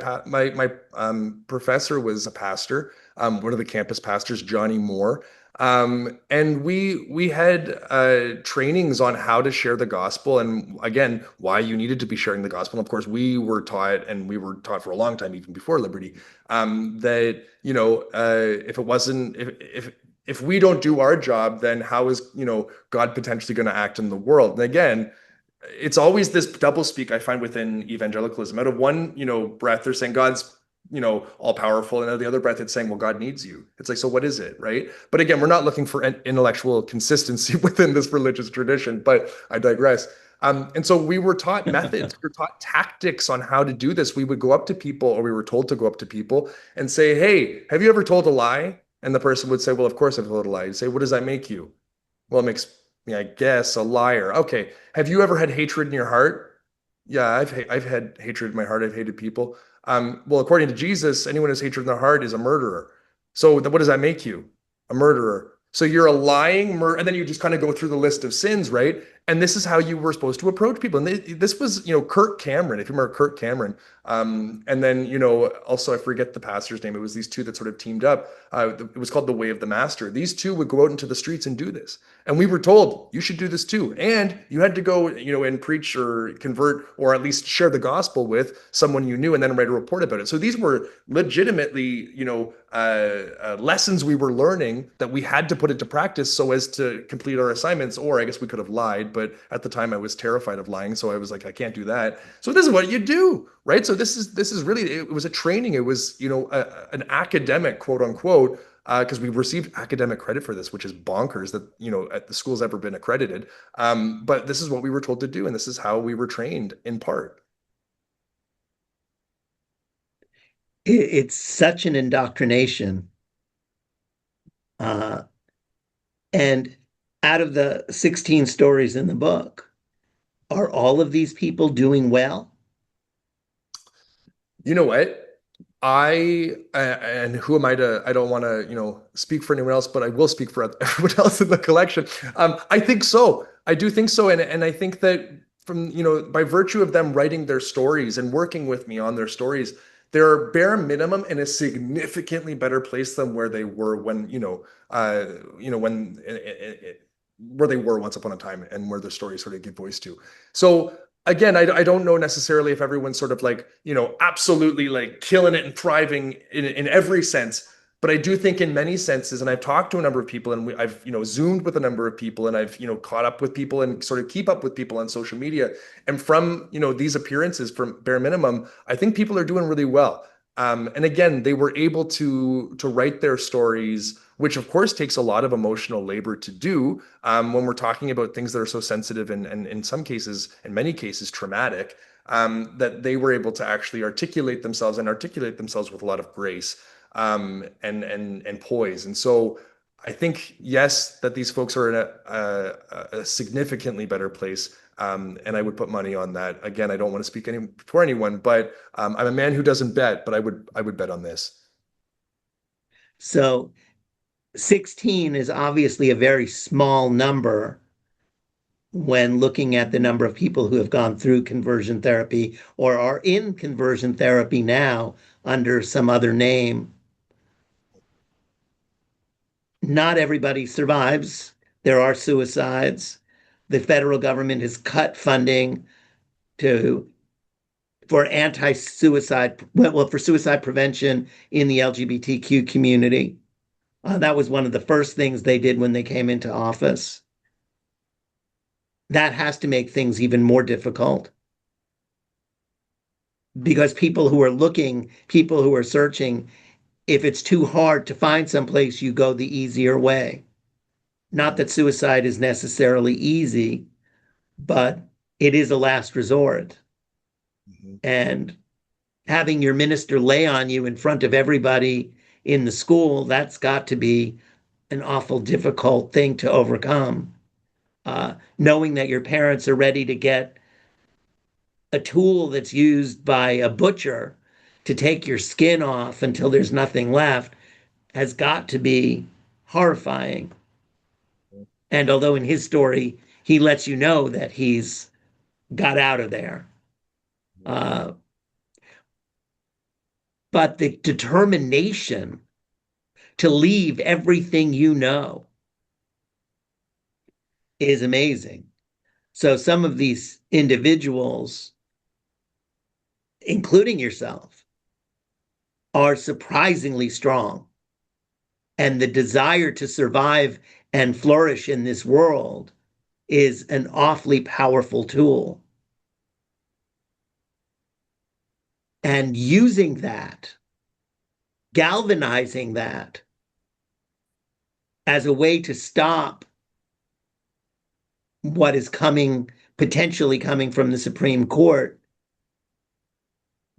Speaker 2: professor was a pastor, one of the campus pastors, Johnny Moore. And we had trainings on how to share the gospel, and again, why you needed to be sharing the gospel. And of course, we were taught, and we were taught for a long time, even before Liberty, that if it wasn't if we don't do our job, then how is God potentially going to act in the world? And again, it's always this double speak I find within evangelicalism. Out of one breath, they're saying God's all powerful, and out of the other breath, it's saying, well, God needs you. It's like, so what is it, right? But again, we're not looking for an intellectual consistency within this religious tradition. But I digress. And so we were taught methods, we were taught tactics on how to do this. We would go up to people, or we were told to go up to people and say, hey, have you ever told a lie? And the person would say, well, of course I've told a lie. You'd say, what does that make you? Well, it makes me, I guess, a liar. Okay. Have you ever had hatred in your heart? Yeah, I've had hatred in my heart. I've hated people. Well, according to Jesus, anyone who has hatred in their heart is a murderer. So what does that make you? A murderer. So you're a lying murderer, and then you just kind of go through the list of sins, right? And this is how you were supposed to approach people. And this was, Kirk Cameron, if you remember Kirk Cameron. And then, also I forget the pastor's name. It was these two that sort of teamed up. It was called the Way of the Master. These two would go out into the streets and do this. And we were told you should do this too. And you had to go, and preach or convert or at least share the gospel with someone you knew and then write a report about it. So these were legitimately, lessons we were learning that we had to put into practice so as to complete our assignments. Or I guess we could have lied, but at the time I was terrified of lying. So I was like, I can't do that. So this is what you do, right? So this is really, it was a training. It was, an academic, quote unquote, because we received academic credit for this, which is bonkers that, at the school's ever been accredited. But this is what we were told to do. And this is how we were trained in part.
Speaker 1: It's such an indoctrination. Uh, and out of the 16 stories in the book, are all of these people doing well?
Speaker 2: You know what? And who am I to, I don't want to, speak for anyone else, but I will speak for everyone else in the collection. I think so. I do think so. And I think that from, by virtue of them writing their stories and working with me on their stories, they're bare minimum in a significantly better place than where they were when, when where they were once upon a time and where their stories sort of give voice to. So again, I don't know necessarily if everyone's sort of like, absolutely like killing it and thriving in every sense. But I do think in many senses, and I've talked to a number of people and I've, Zoomed with a number of people and I've, caught up with people and sort of keep up with people on social media. And from, these appearances from bare minimum, I think people are doing really well. And again, they were able to write their stories, which of course takes a lot of emotional labor to do when we're talking about things that are so sensitive and in some cases, in many cases, traumatic. That they were able to actually articulate themselves with a lot of grace and poise. And so I think yes, that these folks are in a significantly better place. And I would put money on that. Again, I don't want to speak for anyone, but I'm a man who doesn't bet, but I would bet on this.
Speaker 1: So 16 is obviously a very small number when looking at the number of people who have gone through conversion therapy or are in conversion therapy now under some other name. Not everybody survives. There are suicides. The federal government has cut funding to for anti-suicide, well, for suicide prevention in the LGBTQ community. That was one of the first things they did when they came into office. That has to make things even more difficult because people who are looking, people who are searching, if it's too hard to find someplace, you go the easier way. Not that suicide is necessarily easy, but it is a last resort.
Speaker 2: Mhm.
Speaker 1: And having your minister lay on you in front of everybody in the school, that's got to be an awful difficult thing to overcome. Knowing that your parents are ready to get a tool that's used by a butcher to take your skin off until there's nothing left has got to be horrifying. And although in his story, he lets you know that he's got out of there. Uh, but the determination to leave everything you know is amazing. So some of these individuals, including yourself, are surprisingly strong. And the desire to survive and flourish in this world is an awfully powerful tool. And using that, galvanizing that as a way to stop what is coming, potentially coming from the Supreme Court,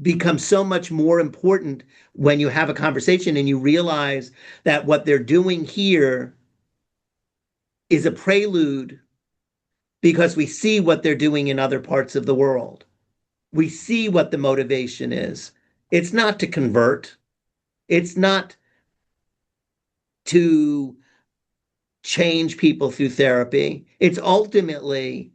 Speaker 1: becomes so much more important when you have a conversation and you realize that what they're doing here is a prelude because we see what they're doing in other parts of the world. We see what the motivation is. It's not to convert, it's not to change people through therapy. It's ultimately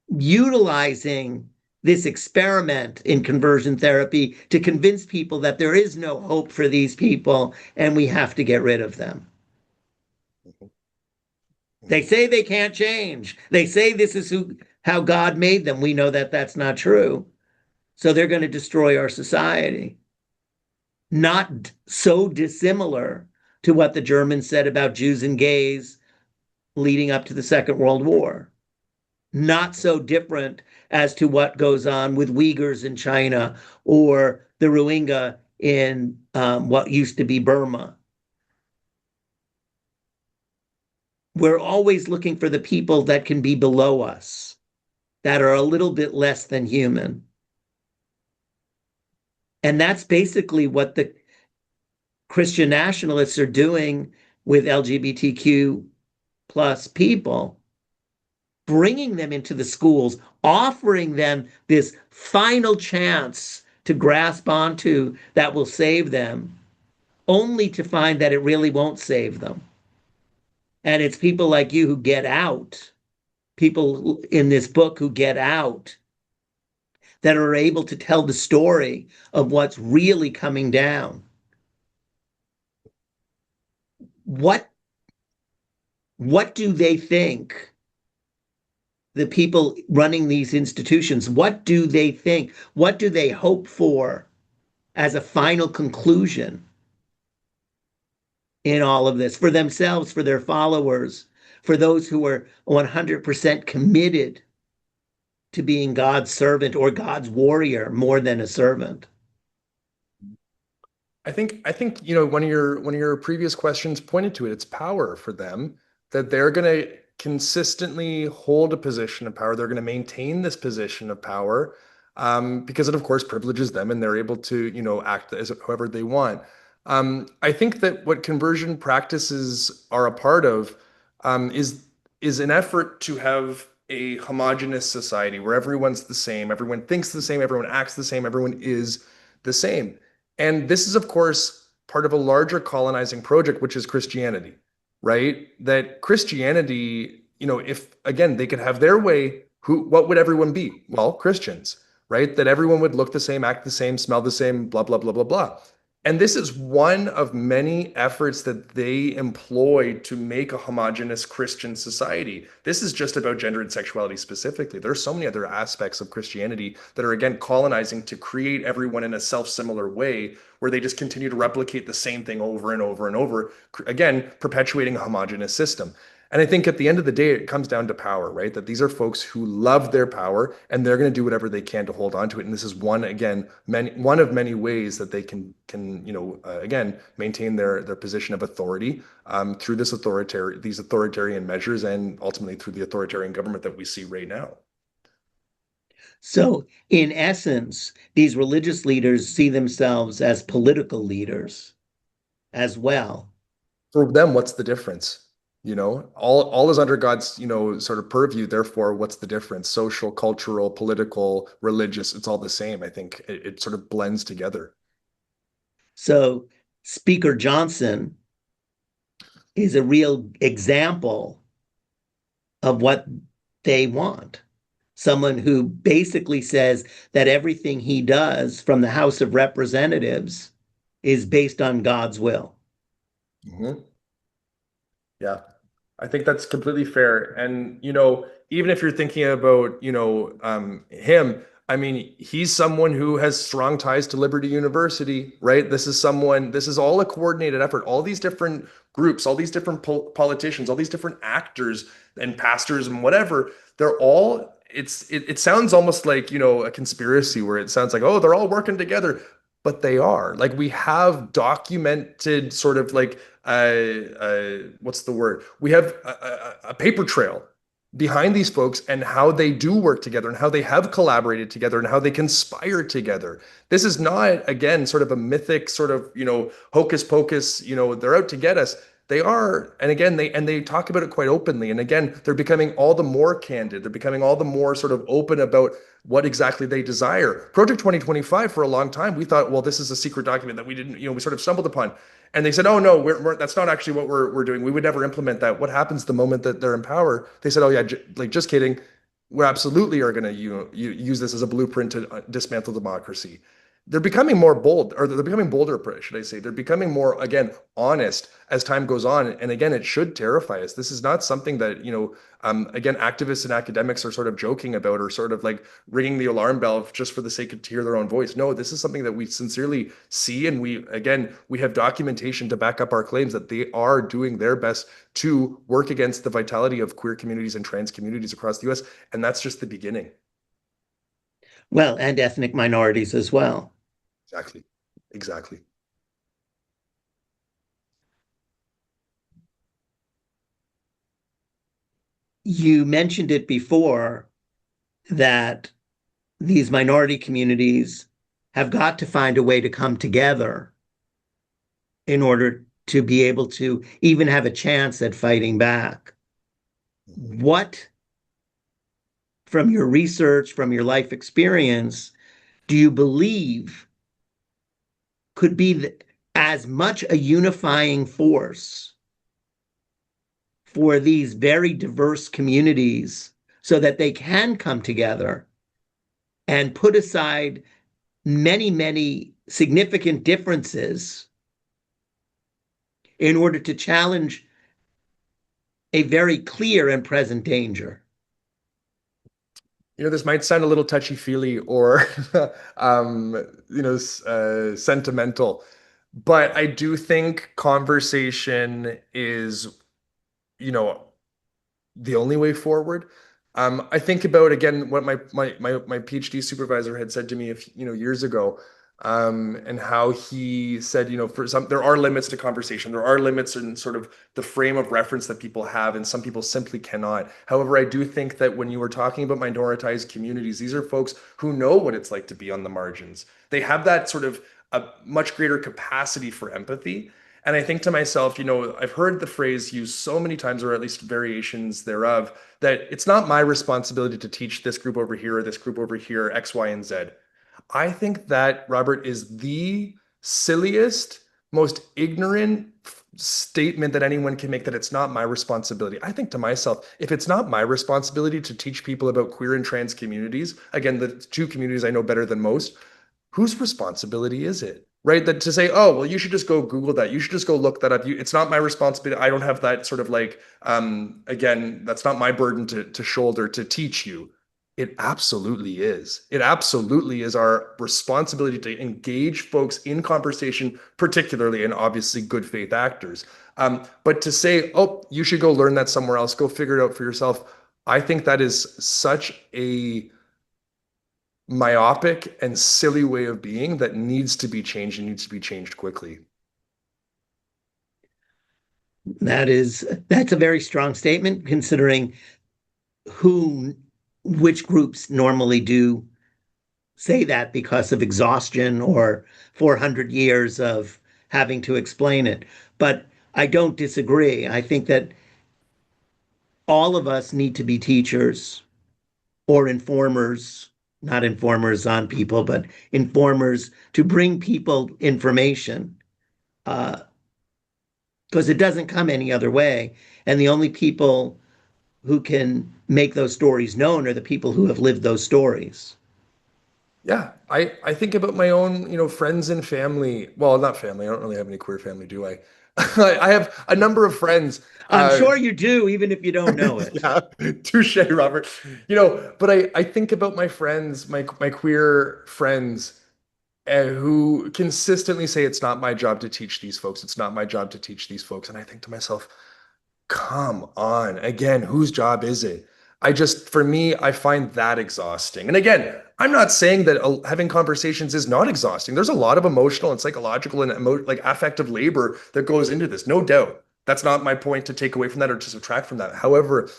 Speaker 1: utilizing this experiment in conversion therapy to convince people that there is no hope for these people and we have to get rid of them. They say they can't change. They say this is how God made them. We know that that's not true. So they're going to destroy our society. Not so dissimilar to what the Germans said about Jews and gays leading up to the Second World War. Not so different as to what goes on with Uyghurs in China or the Rohingya in what used to be Burma. We're always looking for the people that can be below us, that are a little bit less than human. And that's basically what the Christian nationalists are doing with LGBTQ plus people, bringing them into the schools, offering them this final chance to grasp onto that will save them, only to find that it really won't save them. And it's people like you who get out, people in this book who get out, that are able to tell the story of what's really coming down. What what do they think, the people running these institutions, what do they think? What do they hope for as a final conclusion in all of this for themselves, for their followers, for those who are 100% committed to being God's servant or God's warrior more than a servant?
Speaker 2: I think one of your previous questions pointed to it. It's power for them that they're going to consistently hold a position of power. They're going to maintain this position of power because it, of course, privileges them, and they're able to, act as however they want. I think that what conversion practices are a part of is an effort to have a homogenous society where everyone's the same, everyone thinks the same, everyone acts the same, everyone is the same. And this is, of course, part of a larger colonizing project, which is Christianity, right? That Christianity, if again they could have their way, what would everyone be? Well, Christians, right? That everyone would look the same, act the same, smell the same, blah, blah, blah, blah, blah. And this is one of many efforts that they employ to make a homogenous Christian society. This is just about gender and sexuality specifically. There are so many other aspects of Christianity that are, again, colonizing to create everyone in a self-similar way where they just continue to replicate the same thing over and over and over, again, perpetuating a homogenous system. And I think at the end of the day, it comes down to power, right? That these are folks who love their power and they're going to do whatever they can to hold on to it. And this is one of many ways that they can again maintain their position of authority through these authoritarian measures and ultimately through the authoritarian government that we see right now.
Speaker 1: So, in essence, these religious leaders see themselves as political leaders as well.
Speaker 2: For them, what's the difference? All is under God's, sort of purview. Therefore, what's the difference? Social, cultural, political, religious, it's all the same. I think it sort of blends together.
Speaker 1: So, Speaker Johnson is a real example of what they want. Someone who basically says that everything he does from the House of Representatives is based on God's will.
Speaker 2: Mhm. Yeah, I think that's completely fair. And, even if you're thinking about, him, I mean, he's someone who has strong ties to Liberty University, right? This is all a coordinated effort. All these different groups, all these different politicians, all these different actors and pastors and whatever, it sounds almost like, a conspiracy where it sounds like, oh, they're all working together, but they are. Like we have documented sort of like what's the word? We have a paper trail behind these folks and how they do work together and how they have collaborated together and how they conspire together. This is not, again, sort of a mythic sort of, hocus pocus, they're out to get us. They are, and again, they talk about it quite openly. And again, they're becoming all the more candid. They're becoming all the more sort of open about what exactly they desire. Project 2025, for a long time, we thought, well, this is a secret document that we didn't, we sort of stumbled upon. And they said, "Oh no, that's not actually what we're doing. We would never implement that." What happens the moment that they're in power? They said, "Oh yeah, just kidding. We absolutely are going to use this as a blueprint to dismantle democracy." They're becoming more bold, or they're becoming bolder, should I say? They're becoming more, again, honest as time goes on. And again, it should terrify us. This is not something that again, activists and academics are sort of joking about or sort of like ringing the alarm bell just for the sake of to hear their own voice. No, this is something that we sincerely see, and we have documentation to back up our claims that they are doing their best to work against the vitality of queer communities and trans communities across the US, and that's just the beginning.
Speaker 1: Well, and ethnic minorities as well.
Speaker 2: Exactly. Exactly.
Speaker 1: You mentioned it before that these minority communities have got to find a way to come together in order to be able to even have a chance at fighting back. What, from your research, from your life experience, do you believe could be as much a unifying force for these very diverse communities so that they can come together and put aside many, many significant differences in order to challenge a very clear and present danger?
Speaker 2: This might sound a little touchy-feely or, sentimental, but I do think conversation is, you know, the only way forward. I think about again what my PhD supervisor had said to me, years ago. and how he said, for some, there are limits to conversation. There are limits in sort of the frame of reference that people have, and some people simply cannot. However, I do think that when you were talking about minoritized communities, these are folks who know what it's like to be on the margins. They have that sort of a much greater capacity for empathy. And I think to myself, I've heard the phrase used so many times, or at least variations thereof, that it's not my responsibility to teach this group over here or this group over here, X, Y, and Z. I think that, Robert, is the silliest, most ignorant statement that anyone can make, that it's not my responsibility. I think to myself, if it's not my responsibility to teach people about queer and trans communities, again, the two communities I know better than most, whose responsibility is it? Right? That to say, oh, well, you should just go Google that. You should just go look that up. It's not my responsibility. I don't have that sort of like, again, that's not my burden to shoulder to teach you. It absolutely is. It absolutely is our responsibility to engage folks in conversation, particularly and obviously good faith actors. But to say, oh, you should go learn that somewhere else, go figure it out for yourself, I think that is such a myopic and silly way of being that needs to be changed and needs to be changed quickly.
Speaker 1: That's a very strong statement considering who which groups normally do say that because of exhaustion or 400 years of having to explain it. But I don't disagree. I think that all of us need to be teachers or informers, not informers on people, but informers to bring people information because it doesn't come any other way. And the only people who can make those stories known are the people who have lived those stories.
Speaker 2: Yeah, I think about my own, friends and family. Well, not family. I don't really have any queer family, do I? I have a number of friends.
Speaker 1: I'm sure you do, even if you don't know it.
Speaker 2: Yeah, touche, Robert. But I think about my friends, my queer friends, who consistently say it's not my job to teach these folks. It's not my job to teach these folks. And I think to myself, come on. Again, whose job is it? For me, I find that exhausting. And again, I'm not saying that having conversations is not exhausting. There's a lot of emotional and psychological and like affective labor that goes into this, no doubt. That's not my point to take away from that or to subtract from that. However,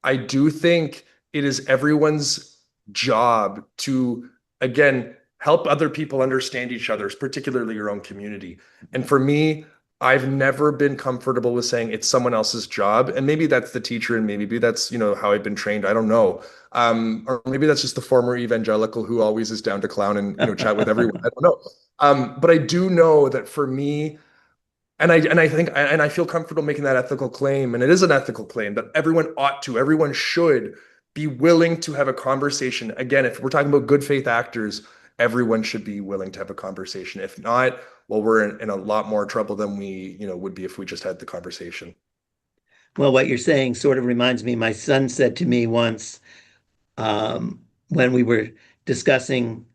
Speaker 2: I do think it is everyone's job to, again, help other people understand each other, particularly your own community. And for me, I've never been comfortable with saying it's someone else's job. And maybe that's the teacher, and maybe that's, how I've been trained. I don't know. Or maybe that's just the former evangelical who always is down to clown and, chat with everyone. I don't know. But I do know that for me, and I feel comfortable making that ethical claim, and it is an ethical claim that everyone should be willing to have a conversation. Again, if we're talking about good faith actors, everyone should be willing to have a conversation. If not, well, we're in a lot more trouble than we, would be if we just had the conversation.
Speaker 1: Well, what you're saying sort of reminds me, my son said to me once when we were discussing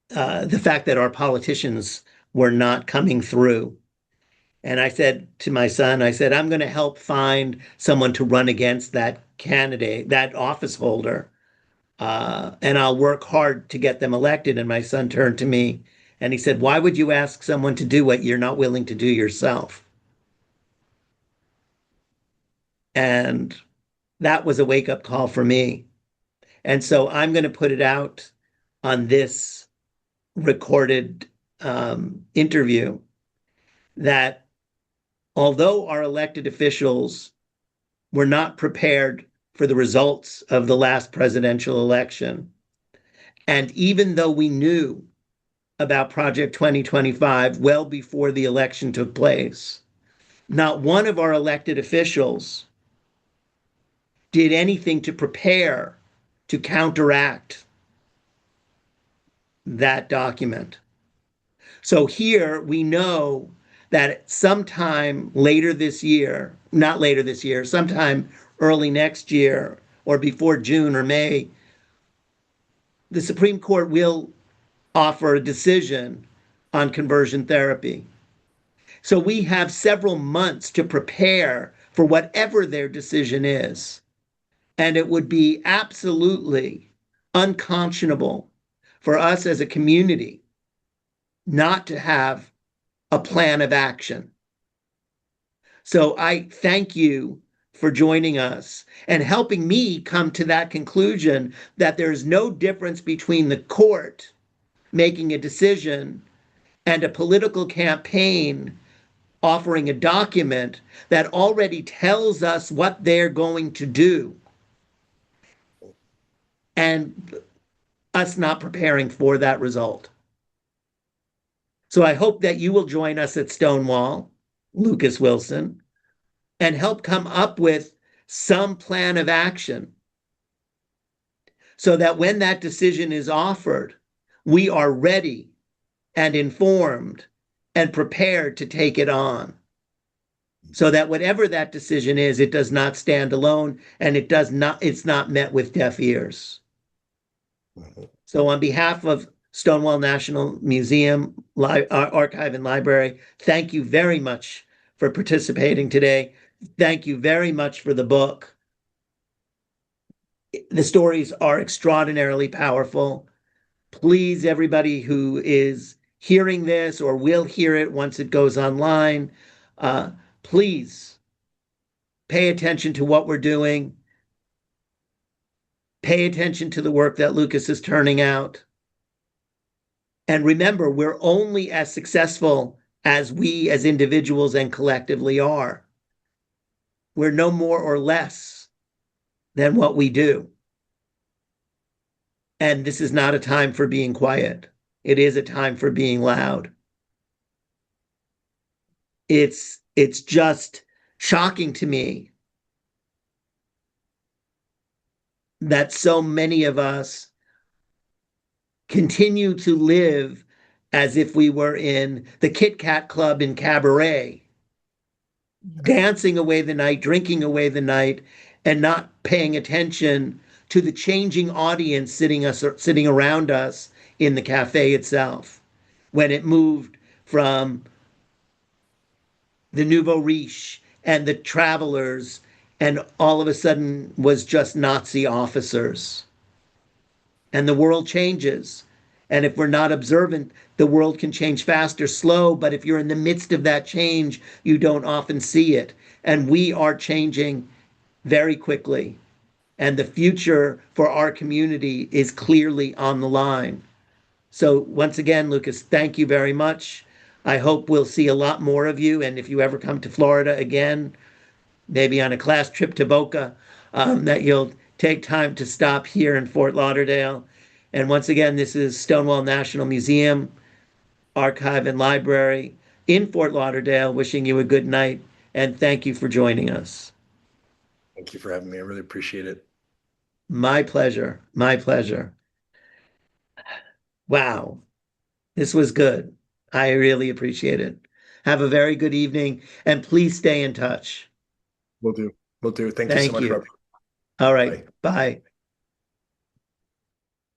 Speaker 1: the fact that our politicians were not coming through. And I said to my son, I said, I'm going to help find someone to run against that candidate, that office holder, and I'll work hard to get them elected. And my son turned to me and he said, why would you ask someone to do what you're not willing to do yourself? And that was a wake up call for me. And so I'm going to put it out on this recorded interview that although our elected officials were not prepared for the results of the last presidential election, and even though we knew about Project 2025 well before the election took place, not one of our elected officials did anything to prepare to counteract that document. So here we know that sometime later this year, not later this year, sometime early next year or before June or May, the Supreme Court will offer a decision on conversion therapy. So we have several months to prepare for whatever their decision is. And it would be absolutely unconscionable for us as a community not to have a plan of action. So I thank you for joining us and helping me come to that conclusion that there's no difference between the court making a decision and a political campaign offering a document that already tells us what they're going to do and us not preparing for that result. So I hope that you will join us at Stonewall, Lucas Wilson, and help come up with some plan of action so that when that decision is offered, we are ready and informed and prepared to take it on. So that whatever that decision is, it does not stand alone and it's not met with deaf ears. So on behalf of Stonewall National Museum, Archive and Library, thank you very much for participating today. Thank you very much for the book. The stories are extraordinarily powerful. Please, everybody who is hearing this or will hear it once it goes online, please pay attention to what we're doing. Pay attention to the work that Lucas is turning out. And remember, we're only as successful as we as individuals and collectively are. We're no more or less than what we do. And this is not a time for being quiet. It is a time for being loud. It's just shocking to me that so many of us continue to live as if we were in the Kit Kat Club in Cabaret, dancing away the night, drinking away the night, and not paying attention to the changing audience sitting around us in the cafe itself when it moved from the nouveau riche and the travelers and all of a sudden was just Nazi officers. And the world changes. And if we're not observant, the world can change fast or slow. But if you're in the midst of that change, you don't often see it. And we are changing very quickly. And the future for our community is clearly on the line. So once again, Lucas, thank you very much. I hope we'll see a lot more of you. And if you ever come to Florida again, maybe on a class trip to Boca, that you'll take time to stop here in Fort Lauderdale. And once again, this is Stonewall National Museum, Archive and Library in Fort Lauderdale, wishing you a good night. And thank you for joining us.
Speaker 2: Thank you for having me. I really appreciate it.
Speaker 1: My pleasure. My pleasure. Wow. This was good. I really appreciate it. Have a very good evening and please stay in touch.
Speaker 2: Will do. Will do. Thank you so much,
Speaker 1: you.
Speaker 2: Robert.
Speaker 1: All right. Bye.